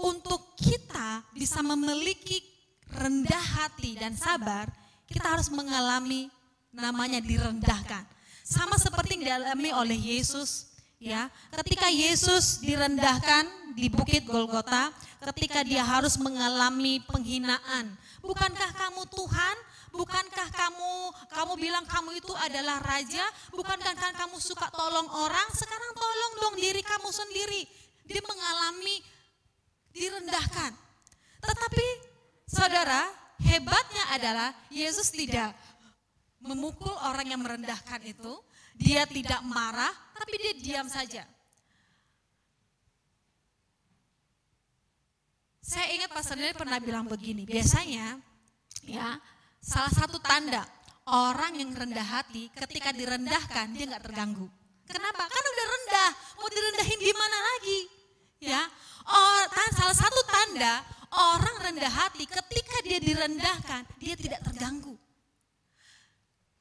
untuk kita bisa memiliki rendah hati dan sabar, kita harus mengalami namanya direndahkan. Sama seperti yang dialami oleh Yesus, ya. Ketika Yesus direndahkan di Bukit Golgota, ketika dia harus mengalami penghinaan. Bukankah kamu Tuhan? Bukankah kamu bilang kamu itu adalah raja? Bukankah kamu suka tolong orang? Sekarang tolong dong diri kamu sendiri. Dia mengalami direndahkan. Tetapi saudara, hebatnya adalah Yesus tidak memukul orang yang merendahkan itu. Dia tidak marah, tapi dia diam saja. Saya ingat Pastor Daniel pernah bilang begini, biasanya ya salah satu tanda orang yang rendah hati ketika direndahkan dia nggak terganggu. Kenapa? Kan udah rendah, mau direndahin gimana lagi? Ya, salah satu tanda orang rendah hati ketika dia direndahkan dia tidak terganggu.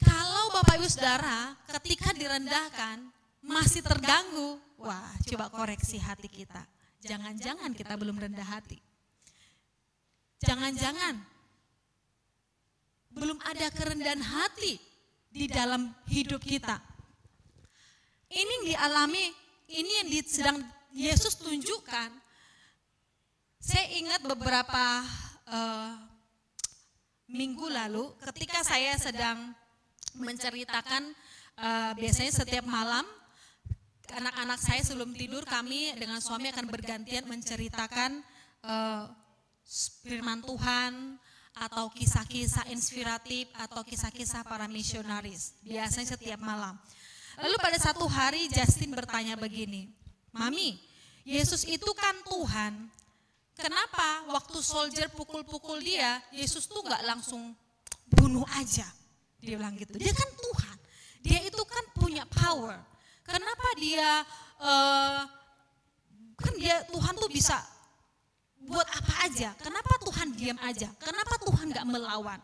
Kalau Bapak Ibu Saudara ketika direndahkan masih terganggu, wah coba koreksi hati kita. Jangan-jangan kita belum rendah hati. Jangan-jangan belum ada kerendahan hati di dalam hidup kita. Ini yang dialami, ini yang sedang Yesus tunjukkan. Saya ingat beberapa minggu lalu ketika saya sedang menceritakan, biasanya setiap malam anak-anak saya sebelum tidur kami dengan suami akan bergantian menceritakan firman Tuhan atau kisah-kisah inspiratif atau kisah-kisah para misionaris. Biasanya setiap malam. Lalu pada satu hari Justin bertanya begini, Mami, Yesus itu kan Tuhan. Kenapa waktu soldier pukul-pukul dia, Yesus tuh gak langsung bunuh aja. Dia bilang gitu, dia kan Tuhan. Dia itu kan punya power. Kenapa dia, Tuhan tuh bisa buat apa aja. Kenapa Tuhan diam aja? Kenapa Tuhan gak melawan?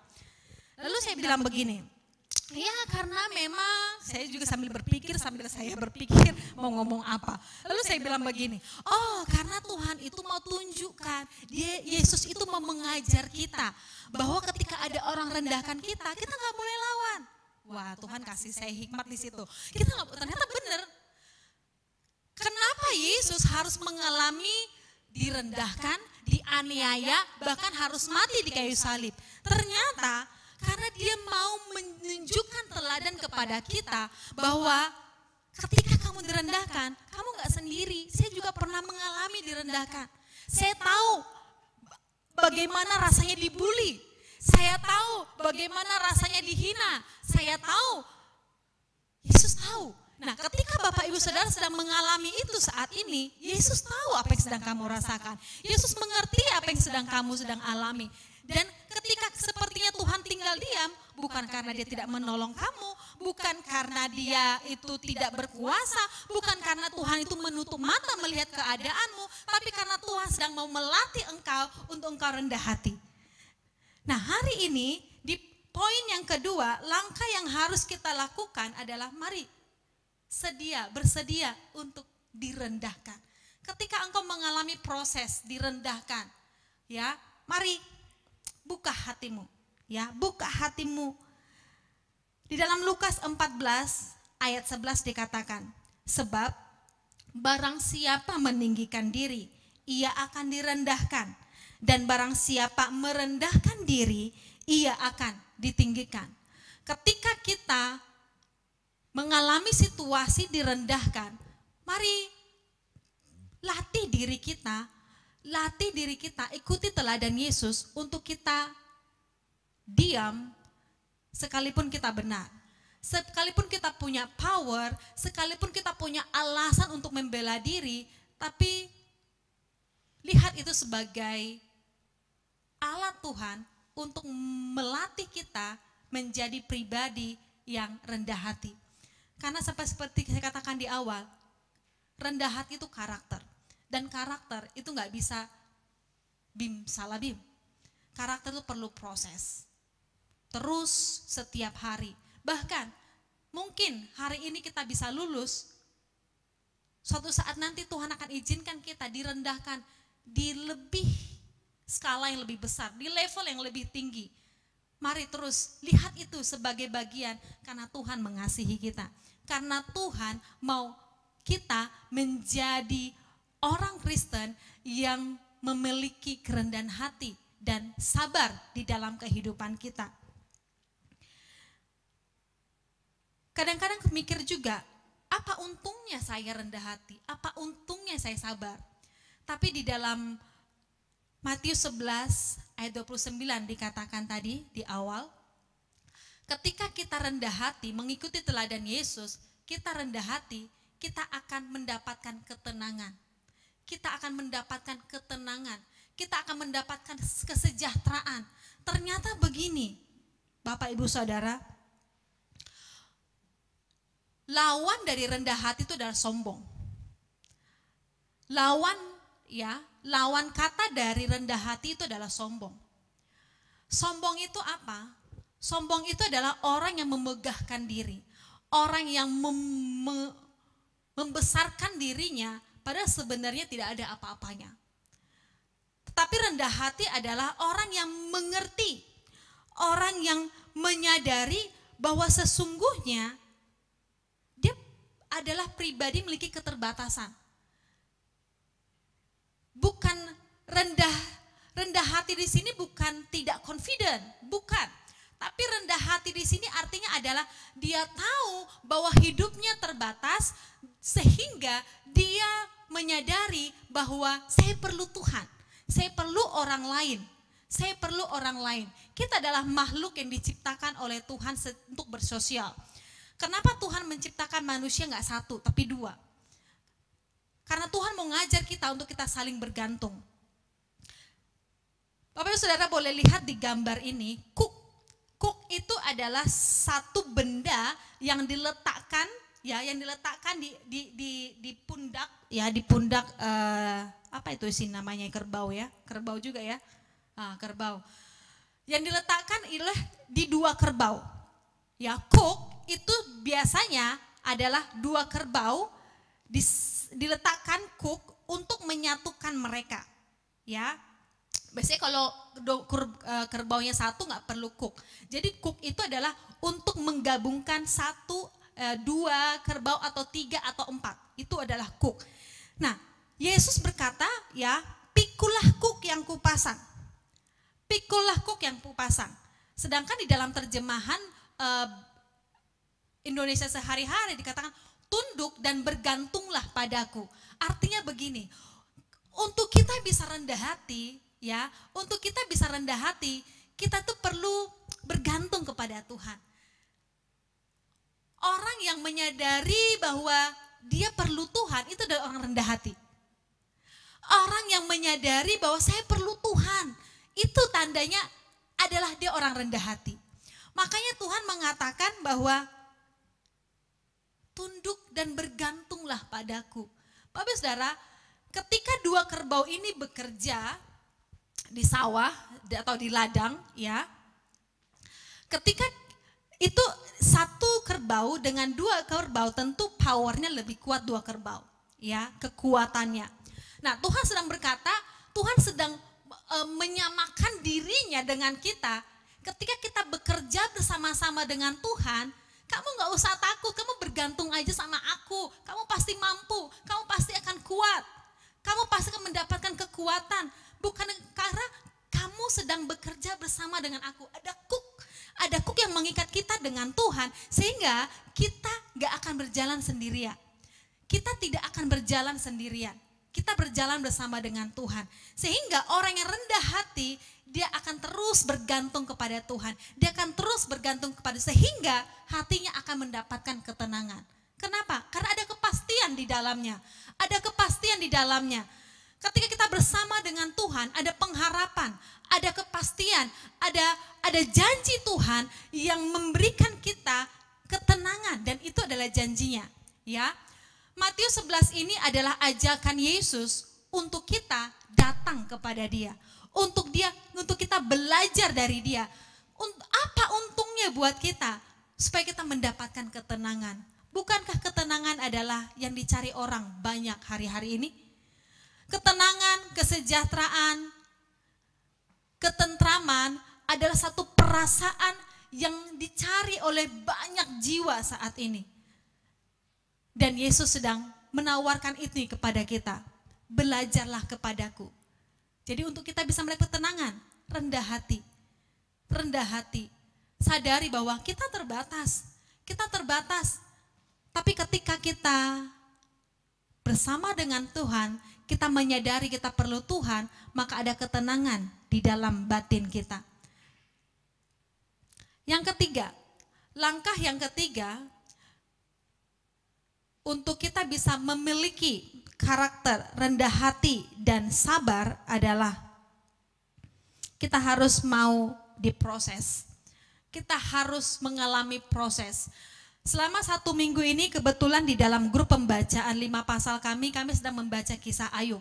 Lalu saya bilang begini, ya karena memang saya juga sambil saya berpikir mau ngomong apa. Lalu saya bilang begini, karena Tuhan itu mau tunjukkan, Yesus itu mau mengajar kita bahwa ketika ada orang rendahkan kita gak boleh lawan. Wah, Tuhan kasih saya hikmat di situ. Ternyata benar. Kenapa Yesus harus mengalami direndahkan, dianiaya, bahkan harus mati di kayu salib? Ternyata karena dia mau menunjukkan teladan kepada kita bahwa ketika kamu direndahkan, kamu gak sendiri. Saya juga pernah mengalami direndahkan. Saya tahu bagaimana rasanya dibully. Saya tahu bagaimana rasanya dihina. Saya tahu, Yesus tahu. Nah, ketika Bapak Ibu Saudara sedang mengalami itu saat ini, Yesus tahu apa yang sedang kamu rasakan. Yesus mengerti apa yang kamu sedang alami. Dan ketika sepertinya Tuhan tinggal diam, bukan karena dia tidak menolong kamu, bukan karena dia itu tidak berkuasa, bukan karena Tuhan itu menutup mata melihat keadaanmu, tapi karena Tuhan sedang mau melatih engkau untuk engkau rendah hati. Nah, hari ini di poin yang kedua, langkah yang harus kita lakukan adalah mari bersedia untuk direndahkan. ketika engkau mengalami proses direndahkan, ya, mari buka hatimu, ya, buka hatimu. Di dalam Lukas 14 ayat 11 dikatakan, sebab barang siapa meninggikan diri, ia akan direndahkan, dan barang siapa merendahkan diri, ia akan ditinggikan. Ketika kita mengalami situasi direndahkan, mari latih diri kita, ikuti teladan Yesus untuk kita diam sekalipun kita benar. Sekalipun kita punya power, sekalipun kita punya alasan untuk membela diri, tapi lihat itu sebagai alat Tuhan untuk melatih kita menjadi pribadi yang rendah hati. Karena seperti saya katakan di awal, rendah hati itu karakter. Dan karakter itu gak bisa salah bim. Karakter itu perlu proses. Terus setiap hari. Bahkan mungkin hari ini kita bisa lulus, suatu saat nanti Tuhan akan izinkan kita direndahkan di lebih skala yang lebih besar, di level yang lebih tinggi. Mari terus lihat itu sebagai bagian karena Tuhan mengasihi kita. Karena Tuhan mau kita menjadi orang Kristen yang memiliki kerendahan hati dan sabar di dalam kehidupan kita. Kadang-kadang mikir juga, apa untungnya saya rendah hati? Apa untungnya saya sabar? Tapi di dalam Matius 11 ayat 29 dikatakan tadi di awal, ketika kita rendah hati mengikuti teladan Yesus, kita rendah hati, kita akan mendapatkan ketenangan. Kita akan mendapatkan ketenangan, kita akan mendapatkan kesejahteraan. Ternyata begini, Bapak Ibu Saudara, lawan dari rendah hati itu adalah sombong. Lawan kata dari rendah hati itu adalah sombong. Sombong itu apa? Sombong itu adalah orang yang memegahkan diri. Orang yang membesarkan dirinya padahal sebenarnya tidak ada apa-apanya. Tetapi rendah hati adalah orang yang mengerti. Orang yang menyadari bahwa sesungguhnya dia adalah pribadi memiliki keterbatasan. Bukan rendah hati di sini bukan tidak confident, bukan. Tapi rendah hati di sini artinya adalah dia tahu bahwa hidupnya terbatas sehingga dia menyadari bahwa saya perlu Tuhan, saya perlu orang lain, saya perlu orang lain. Kita adalah makhluk yang diciptakan oleh Tuhan untuk bersosial. Kenapa Tuhan menciptakan manusia nggak satu tapi dua? Karena Tuhan mau ngajar kita untuk kita saling bergantung. Bapak Ibu Saudara boleh lihat di gambar ini, kuk itu adalah satu benda yang diletakkan di pundak, ya, di pundak apa itu sih namanya, kerbau ya, kerbau juga ya, kerbau. Yang diletakkan ialah di dua kerbau. Ya, kuk itu biasanya adalah dua kerbau diletakkan kuk untuk menyatukan mereka, ya. Biasanya kalau kerbaunya satu nggak perlu kuk. Jadi kuk itu adalah untuk menggabungkan satu, dua kerbau atau tiga atau empat. Itu adalah kuk. Nah, Yesus berkata, ya, pikulah kuk yang kupasang. Pikulah kuk yang kupasang. Sedangkan di dalam terjemahan Indonesia sehari-hari dikatakan tunduk dan bergantunglah padaku. Artinya begini, untuk kita bisa rendah hati, ya, untuk kita bisa rendah hati, kita tuh perlu bergantung kepada Tuhan. Orang yang menyadari bahwa dia perlu Tuhan, itu adalah orang rendah hati. Orang yang menyadari bahwa saya perlu Tuhan, itu tandanya adalah dia orang rendah hati. Makanya Tuhan mengatakan bahwa tunduk dan bergantunglah padaku. Bapak Saudara, ketika dua kerbau ini bekerja di sawah atau di ladang, ya, ketika itu satu kerbau dengan dua kerbau tentu powernya lebih kuat dua kerbau, ya, kekuatannya. Nah, Tuhan sedang berkata, Tuhan sedang menyamakan dirinya dengan kita. Ketika kita bekerja bersama-sama dengan Tuhan, kamu gak usah takut, kamu bergantung aja sama aku. Kamu pasti mampu, kamu pasti akan kuat. Kamu pasti akan mendapatkan kekuatan. Bukan karena kamu sedang bekerja bersama dengan aku. Ada kuk yang mengikat kita dengan Tuhan. Sehingga kita gak akan berjalan sendirian. Kita tidak akan berjalan sendirian. Kita berjalan bersama dengan Tuhan. Sehingga orang yang rendah hati, dia akan terus bergantung kepada Tuhan. Dia akan terus bergantung kepada, sehingga hatinya akan mendapatkan ketenangan. Kenapa? Karena ada kepastian di dalamnya. Ada kepastian di dalamnya. Ketika kita bersama dengan Tuhan, ada pengharapan, ada kepastian, ada janji Tuhan yang memberikan kita ketenangan, dan itu adalah janjinya, ya. Matius 11 ini adalah ajakan Yesus untuk kita datang kepada Dia, untuk kita belajar dari Dia. Apa untungnya buat kita? Supaya kita mendapatkan ketenangan. Bukankah ketenangan adalah yang dicari orang banyak hari-hari ini? Ketenangan, kesejahteraan, ketentraman adalah satu perasaan yang dicari oleh banyak jiwa saat ini. Dan Yesus sedang menawarkan itu kepada kita. Belajarlah kepadaku. Jadi untuk kita bisa melihat ketenangan, rendah hati. Rendah hati. Sadari bahwa kita terbatas. Kita terbatas. Tapi ketika kita bersama dengan Tuhan, kita menyadari kita perlu Tuhan, maka ada ketenangan di dalam batin kita. Yang ketiga, langkah yang ketiga, untuk kita bisa memiliki karakter rendah hati dan sabar adalah kita harus mau diproses. Kita harus mengalami proses. Selama 1 minggu ini kebetulan di dalam grup pembacaan 5 pasal kami sedang membaca kisah Ayub.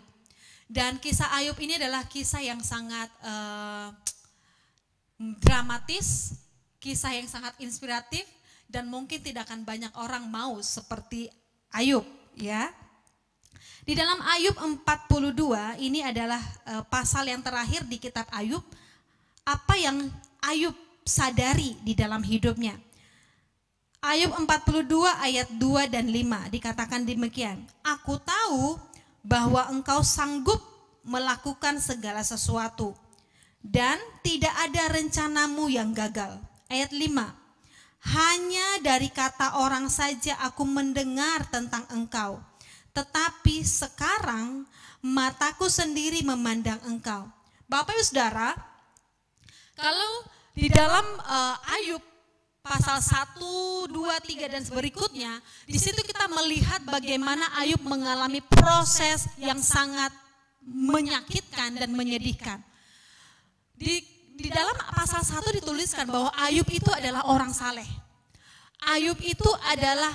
Dan kisah Ayub ini adalah kisah yang sangat dramatis, kisah yang sangat inspiratif, dan mungkin tidak akan banyak orang mau seperti Ayub, ya. Di dalam Ayub 42 ini adalah pasal yang terakhir di kitab Ayub. Apa yang Ayub sadari di dalam hidupnya? Ayub 42 ayat 2 dan 5 dikatakan demikian. Aku tahu bahwa engkau sanggup melakukan segala sesuatu dan tidak ada rencanamu yang gagal. Ayat 5. Hanya dari kata orang saja aku mendengar tentang engkau. Tetapi sekarang mataku sendiri memandang engkau. Bapak Ibu Saudara, kalau di dalam Ayub pasal 1, 2, 3 dan berikutnya, di situ kita melihat bagaimana Ayub mengalami proses yang sangat menyakitkan dan menyedihkan. Di dalam pasal 1 dituliskan bahwa Ayub itu adalah orang saleh. Ayub itu adalah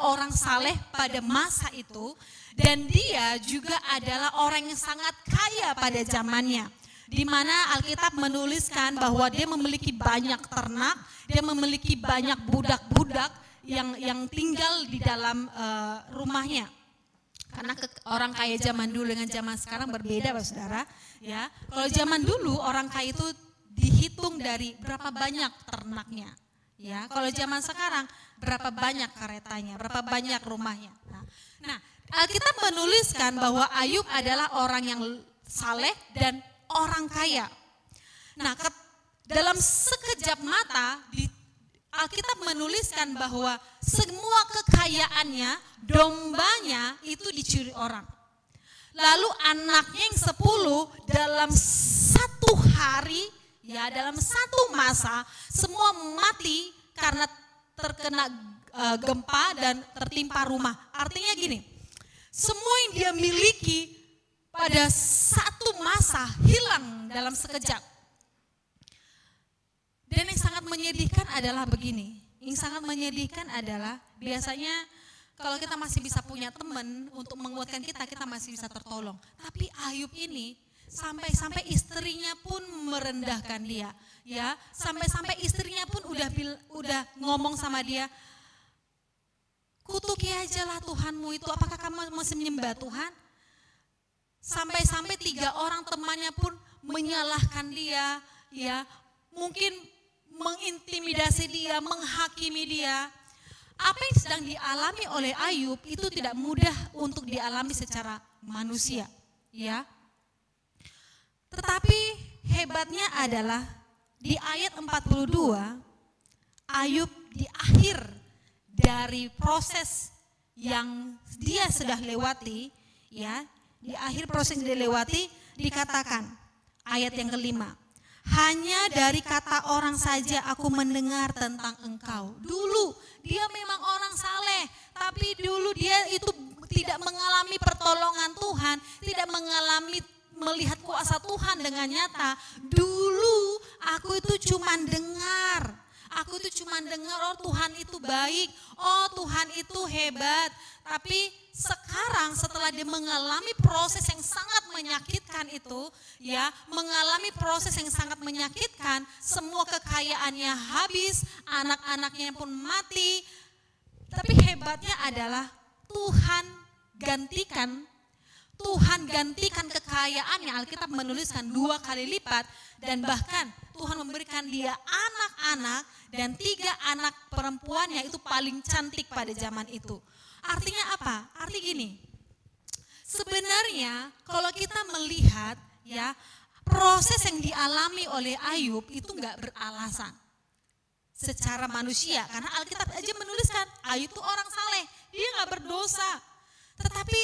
orang saleh pada masa itu, dan dia juga adalah orang yang sangat kaya pada zamannya. Di mana Alkitab menuliskan bahwa dia memiliki banyak ternak, dia memiliki banyak budak-budak yang tinggal di dalam rumahnya. Karena orang kaya zaman dulu dengan zaman sekarang berbeda, Bapak Saudara. Ya, kalau zaman dulu orang kaya itu dihitung dari berapa banyak ternaknya. Ya, kalau zaman sekarang berapa banyak keretanya, berapa banyak rumahnya. Nah, Alkitab menuliskan bahwa Ayub adalah orang yang saleh dan orang kaya. Nah, dalam sekejap mata Alkitab menuliskan bahwa semua kekayaannya, dombanya itu dicuri orang. Lalu anaknya yang 10 dalam satu hari, ya dalam satu masa, semua mati karena terkena gempa dan tertimpa rumah. Artinya gini, semua yang dia miliki pada satu masa hilang dalam sekejap. Dan yang sangat menyedihkan adalah begini, yang sangat menyedihkan adalah biasanya kalau kita masih bisa punya teman untuk menguatkan kita, kita masih bisa tertolong. Tapi Ayub ini sampai-sampai istrinya pun merendahkan dia, ya sampai-sampai istrinya pun udah ngomong sama dia, kutuki aja lah Tuhanmu itu, apakah kamu masih menyembah Tuhan? sampai-sampai 3 orang temannya pun menyalahkan dia, ya, mungkin mengintimidasi dia, menghakimi dia. Apa yang sedang dialami oleh Ayub itu tidak mudah untuk dialami secara manusia, ya. Tetapi hebatnya adalah di ayat 42, Ayub di akhir dari proses yang dia sudah lewati, ya, di akhir proses yang dilewati dikatakan ayat yang kelima, hanya dari kata orang saja aku mendengar tentang engkau. Dulu dia memang orang saleh, tapi dulu dia itu tidak mengalami pertolongan Tuhan, tidak mengalami melihat kuasa Tuhan dengan nyata. Dulu aku itu cuma dengar. Aku itu cuma dengar, oh Tuhan itu baik, oh Tuhan itu hebat. Tapi sekarang setelah dia mengalami proses yang sangat menyakitkan itu, ya, mengalami proses yang sangat menyakitkan, semua kekayaannya habis, anak-anaknya pun mati. Tapi hebatnya adalah Tuhan gantikan kekayaannya. Alkitab menuliskan 2 kali lipat, dan bahkan Tuhan memberikan dia anak-anak, dan 3 anak perempuannya itu paling cantik pada zaman itu. Artinya apa? Arti gini, sebenarnya kalau kita melihat, ya, proses yang dialami oleh Ayub itu enggak beralasan secara manusia, karena Alkitab aja menuliskan Ayub itu orang saleh, dia enggak berdosa. Tetapi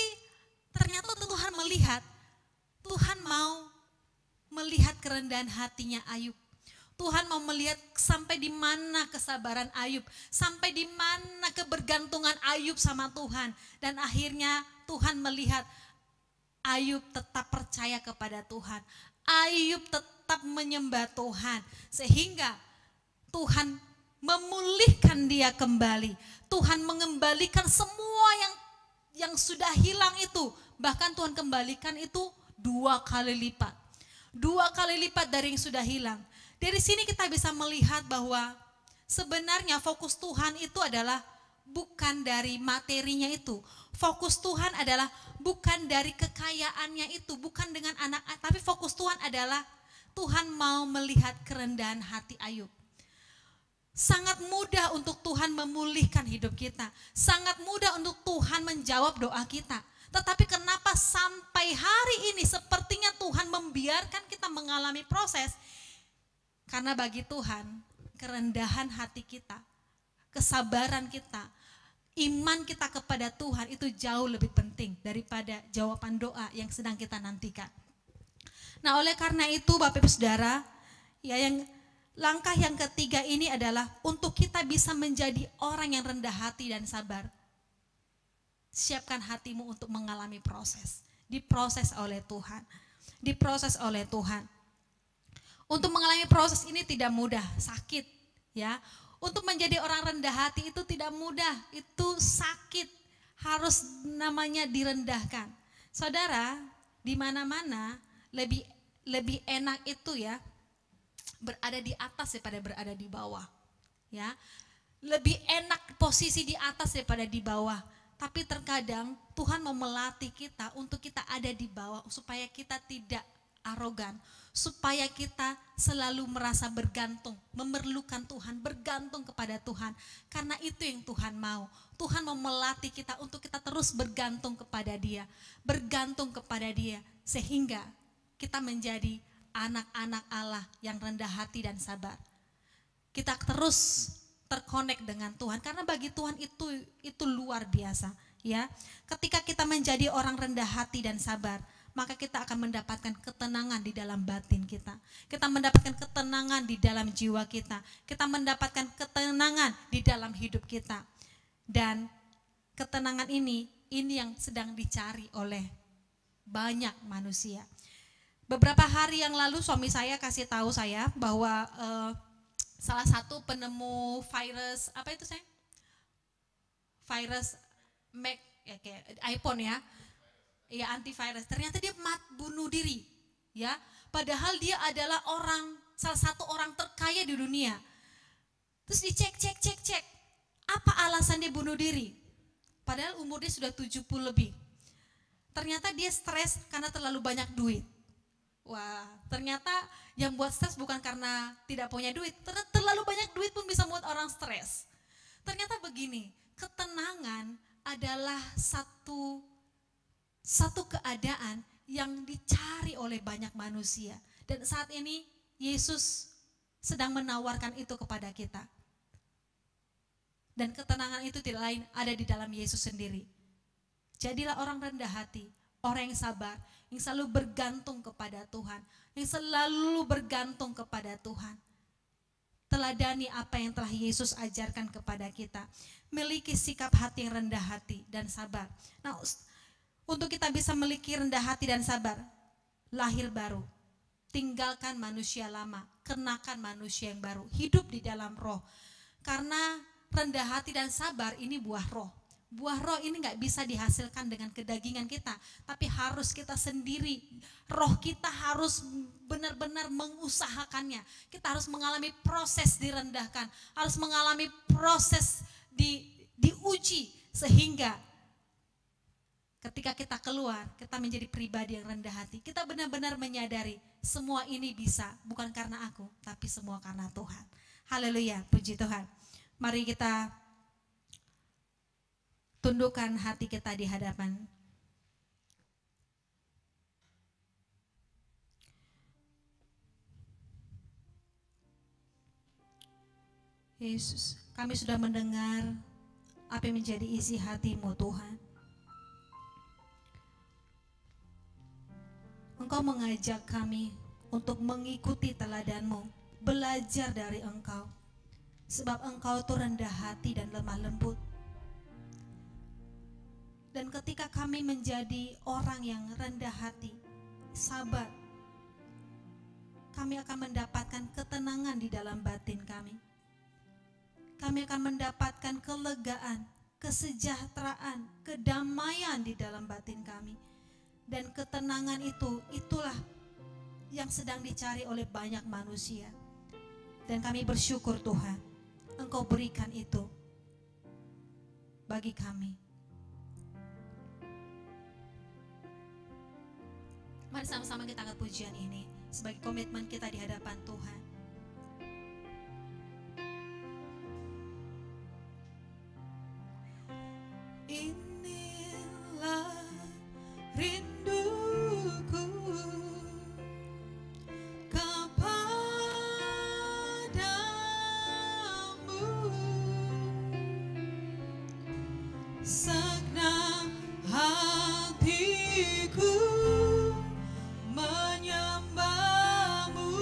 ternyata Tuhan melihat, Tuhan mau melihat kerendahan hatinya Ayub. Tuhan mau melihat sampai di mana kesabaran Ayub, sampai di mana kebergantungan Ayub sama Tuhan. Dan akhirnya Tuhan melihat Ayub tetap percaya kepada Tuhan. Ayub tetap menyembah Tuhan, sehingga Tuhan memulihkan dia kembali. Tuhan mengembalikan semua yang sudah hilang itu. Bahkan Tuhan kembalikan itu 2 kali lipat. 2 kali lipat dari yang sudah hilang. Dari sini kita bisa melihat bahwa sebenarnya fokus Tuhan itu adalah bukan dari materinya itu. Fokus Tuhan adalah bukan dari kekayaannya itu, bukan dengan anak, tapi fokus Tuhan adalah Tuhan mau melihat kerendahan hati Ayub. Sangat mudah untuk Tuhan memulihkan hidup kita. Sangat mudah untuk Tuhan menjawab doa kita. Tetapi kenapa sampai hari ini sepertinya Tuhan membiarkan kita mengalami proses? Karena bagi Tuhan, kerendahan hati kita, kesabaran kita, iman kita kepada Tuhan itu jauh lebih penting daripada jawaban doa yang sedang kita nantikan. Nah, oleh karena itu Bapak Ibu Saudara, ya, langkah yang ketiga ini adalah untuk kita bisa menjadi orang yang rendah hati dan sabar. Siapkan hatimu untuk mengalami proses, diproses oleh Tuhan, diproses oleh Tuhan. Untuk mengalami proses ini tidak mudah, sakit, ya. Untuk menjadi orang rendah hati itu tidak mudah, itu sakit, harus namanya direndahkan. Saudara, di mana-mana lebih enak itu, ya, berada di atas daripada berada di bawah, ya. Lebih enak posisi di atas daripada di bawah. Tapi terkadang Tuhan mau melatih kita untuk kita ada di bawah supaya kita tidak arogan, supaya kita selalu merasa bergantung, memerlukan Tuhan, bergantung kepada Tuhan. Karena itu yang Tuhan mau. Tuhan mau melatih kita untuk kita terus bergantung kepada Dia, bergantung kepada Dia, sehingga kita menjadi anak-anak Allah yang rendah hati dan sabar. Kita terus terkonek dengan Tuhan, karena bagi Tuhan itu luar biasa, ya. Ketika kita menjadi orang rendah hati dan sabar, maka kita akan mendapatkan ketenangan di dalam batin kita. Kita mendapatkan ketenangan di dalam jiwa kita. Kita mendapatkan ketenangan di dalam hidup kita. Dan ketenangan ini yang sedang dicari oleh banyak manusia. Beberapa hari yang lalu suami saya kasih tahu saya bahwa salah satu penemu virus, apa itu saya? Virus Mac, ya, kayak iPhone, ya. Ya, antivirus. Ternyata dia bunuh diri, ya. Padahal dia adalah salah satu orang terkaya di dunia. Terus dicek. Apa alasan dia bunuh diri? Padahal umur dia sudah 70 lebih. ternyata dia stres karena terlalu banyak duit. Wah, ternyata yang buat stres bukan karena tidak punya duit, terlalu banyak duit pun bisa membuat orang stres. Ternyata begini, ketenangan adalah satu keadaan yang dicari oleh banyak manusia. Dan saat ini Yesus sedang menawarkan itu kepada kita. Dan ketenangan itu tidak lain ada di dalam Yesus sendiri. Jadilah orang rendah hati, orang yang sabar, yang selalu bergantung kepada Tuhan, yang selalu bergantung kepada Tuhan. Teladani apa yang telah Yesus ajarkan kepada kita. Miliki sikap hati yang rendah hati dan sabar. Nah, untuk kita bisa memiliki rendah hati dan sabar, lahir baru. Tinggalkan manusia lama, kenakan manusia yang baru. Hidup di dalam roh. Karena rendah hati dan sabar ini buah roh. Buah roh ini gak bisa dihasilkan dengan kedagingan kita, tapi harus kita sendiri. Roh kita harus benar-benar mengusahakannya. Kita harus mengalami proses direndahkan, harus mengalami proses diuji, sehingga ketika kita keluar, kita menjadi pribadi yang rendah hati. Kita benar-benar menyadari semua ini bisa, bukan karena aku, tapi semua karena Tuhan. Haleluya, puji Tuhan. Mari kita tundukkan hati kita di hadapan Yesus. Kami sudah mendengar apa yang menjadi isi hati-Mu, Tuhan. Engkau mengajak kami untuk mengikuti teladan-Mu, belajar dari Engkau. Sebab Engkau itu rendah hati dan lemah lembut. Dan ketika kami menjadi orang yang rendah hati, sabar, kami akan mendapatkan ketenangan di dalam batin kami. Kami akan mendapatkan kelegaan, kesejahteraan, kedamaian di dalam batin kami. Dan ketenangan itulah yang sedang dicari oleh banyak manusia. Dan kami bersyukur Tuhan, Engkau berikan itu bagi kami. Mari sama-sama kita angkat pujian ini sebagai komitmen kita di hadapan Tuhan. Inilah rinduku kepadamu, segenap hatiku menyembahmu.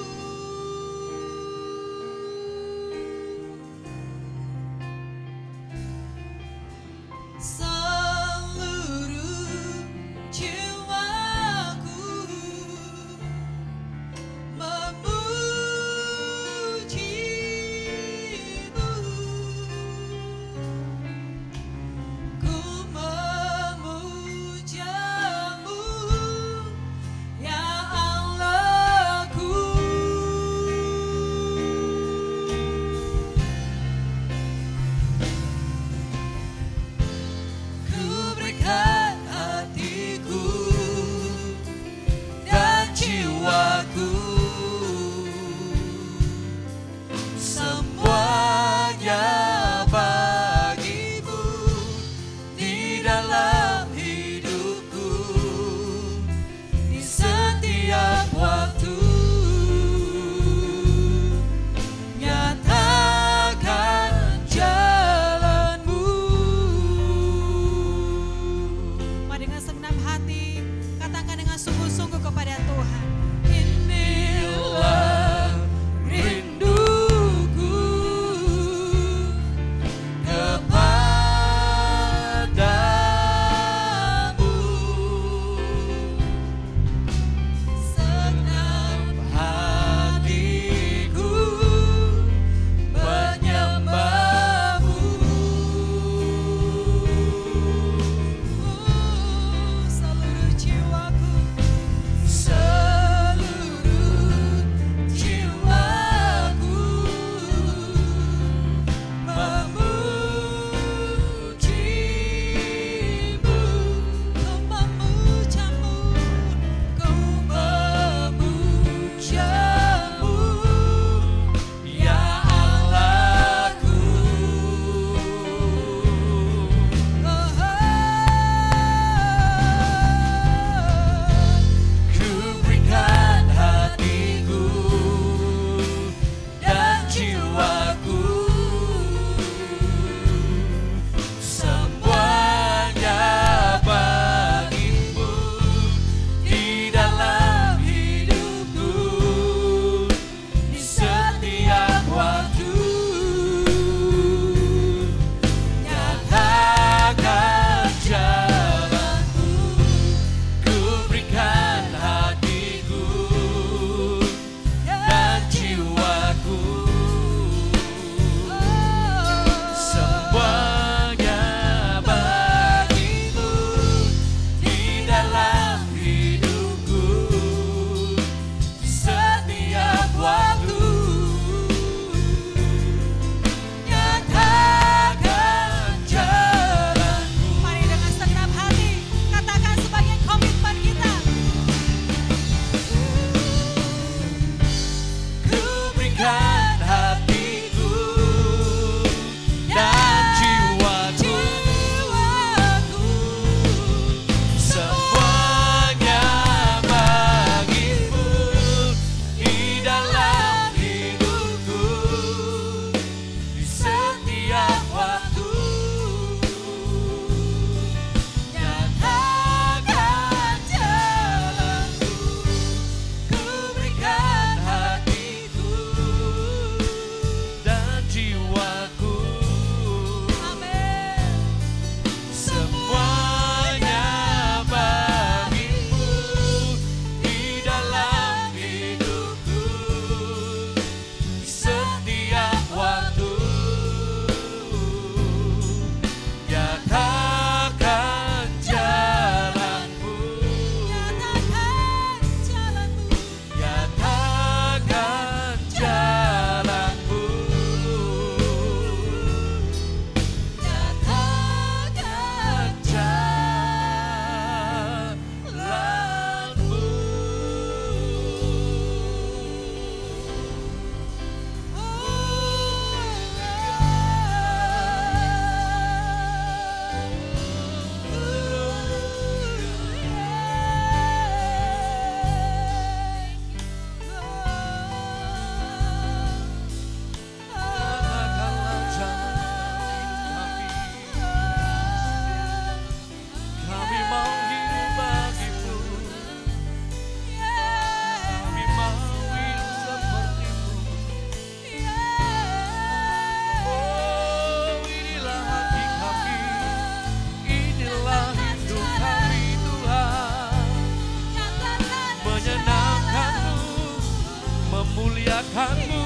memuliakan-Mu.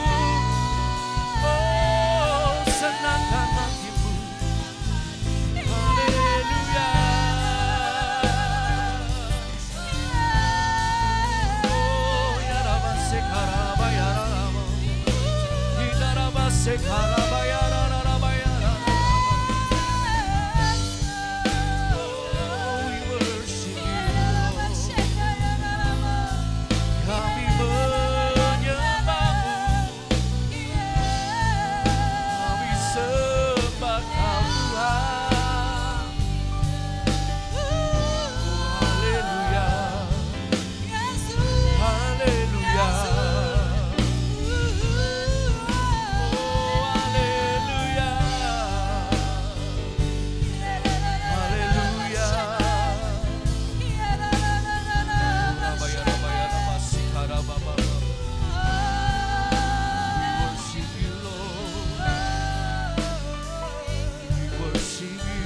Oh, senangkan hatimu. Haleluya. Oh, ya Rabba sekaraba ya Rabba. Ida Rabba sekaraba ya Rabba ya Rabba. Oh, we worship you, Lord. Kami menyembah-Mu. Kami sembah Kau Tuhan. Oh, haleluya. Haleluya. Oh, haleluya. Haleluya. Rabaya, rabaya, namasi, karababa. We worship you, Lord. We worship you.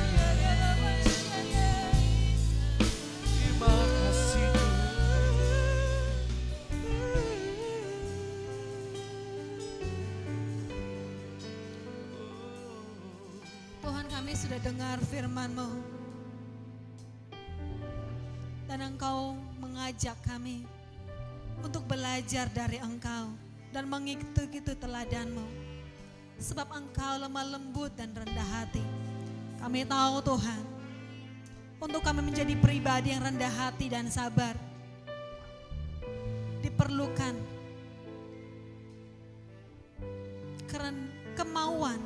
Terima kasih, Tuhan, kami sudah dengar firman-Mu. Dan Engkau mengajak kami untuk belajar dari Engkau dan mengikuti teladan-Mu. Sebab Engkau lemah lembut dan rendah hati. Kami tahu Tuhan, untuk kami menjadi pribadi yang rendah hati dan sabar, diperlukan kemauan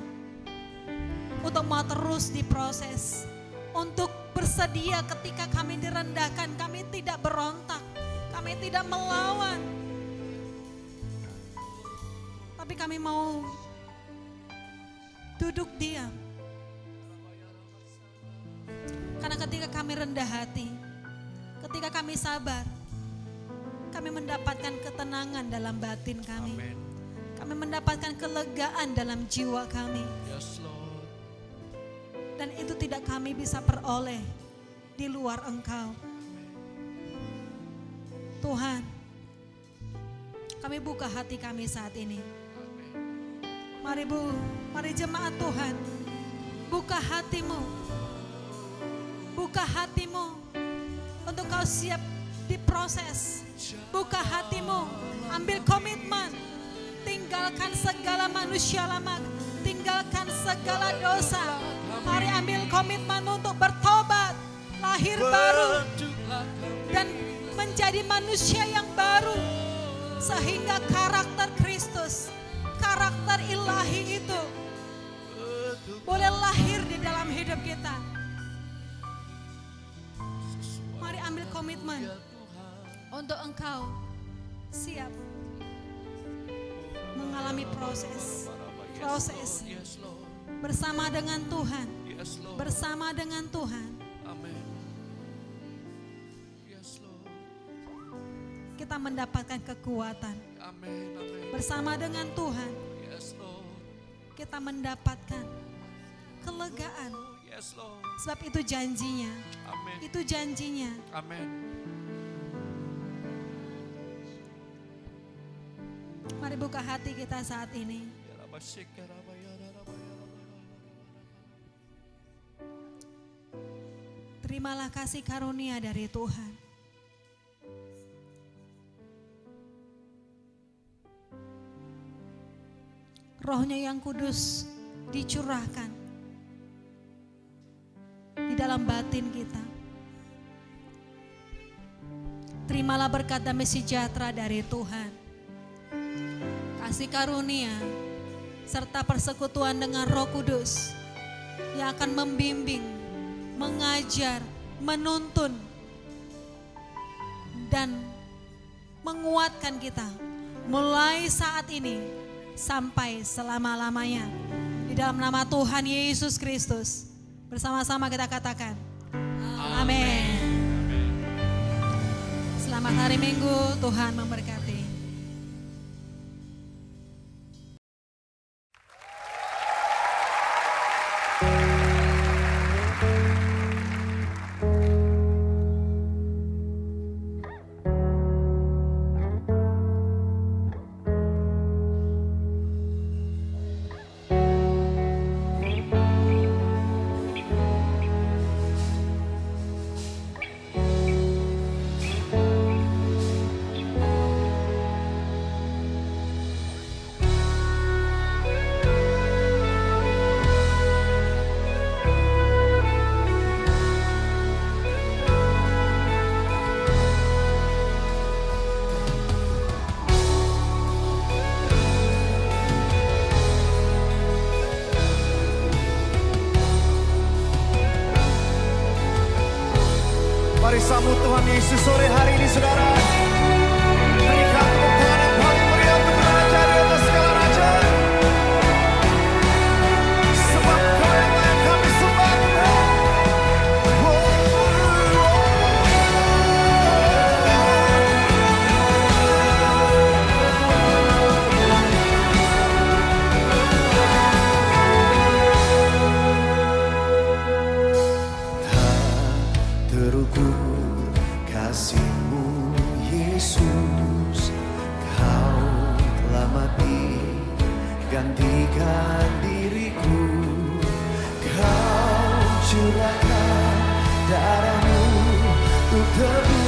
untuk mau terus diproses, untuk bersedia ketika kami direndahkan, kami tidak berontak, kami tidak melawan, tapi kami mau duduk diam. Karena ketika kami rendah hati, ketika kami sabar, kami mendapatkan ketenangan dalam batin kami. Amin. Kami mendapatkan kelegaan dalam jiwa kami. Yes, Lord. Dan itu tidak kami bisa peroleh di luar Engkau. Tuhan, kami buka hati kami saat ini. Mari Bu, mari jemaat Tuhan, buka hatimu. Buka hatimu untuk kau siap diproses. Buka hatimu, ambil komitmen. Tinggalkan segala manusia lama, tinggalkan segala dosa. Mari ambil komitmen untuk bertobat, lahir baru, dan menjadi manusia yang baru. Sehingga karakter Kristus, karakter ilahi itu boleh lahir di dalam hidup kita. Mari ambil komitmen untuk engkau siap mengalami proses bersama dengan Tuhan, bersama dengan Tuhan. Amin. Yes, Lord. Kita mendapatkan kekuatan Amin. Amin. bersama dengan Tuhan. Yes, Lord. Kita mendapatkan kelegaan. Yes, Lord. Sebab itu janjinya. Amin. Itu janjinya. Amin. Mari buka hati kita saat ini. Terimalah kasih karunia dari Tuhan. Rohnya yang kudus dicurahkan di dalam batin kita. Terimalah berkat damai sejahtera dari Tuhan. Kasih karunia serta persekutuan dengan Roh Kudus yang akan membimbing, mengajar, menuntun, dan menguatkan kita mulai saat ini sampai selama-lamanya. Di dalam nama Tuhan Yesus Kristus, bersama-sama kita katakan amin. Selamat hari Minggu, Tuhan memberkati. kuasa-Mu Tuhan Yesus sore hari ini saudara. Berikan tepuk tangan yang paling meriah untuk Raja di atas segala raja. Sebab Kau yang layak kami sembah Tuhan. Terukur kasih-Mu Yesus, Kau telah mati gantikan diriku. Kau curahkan darah-Mu untuk tebus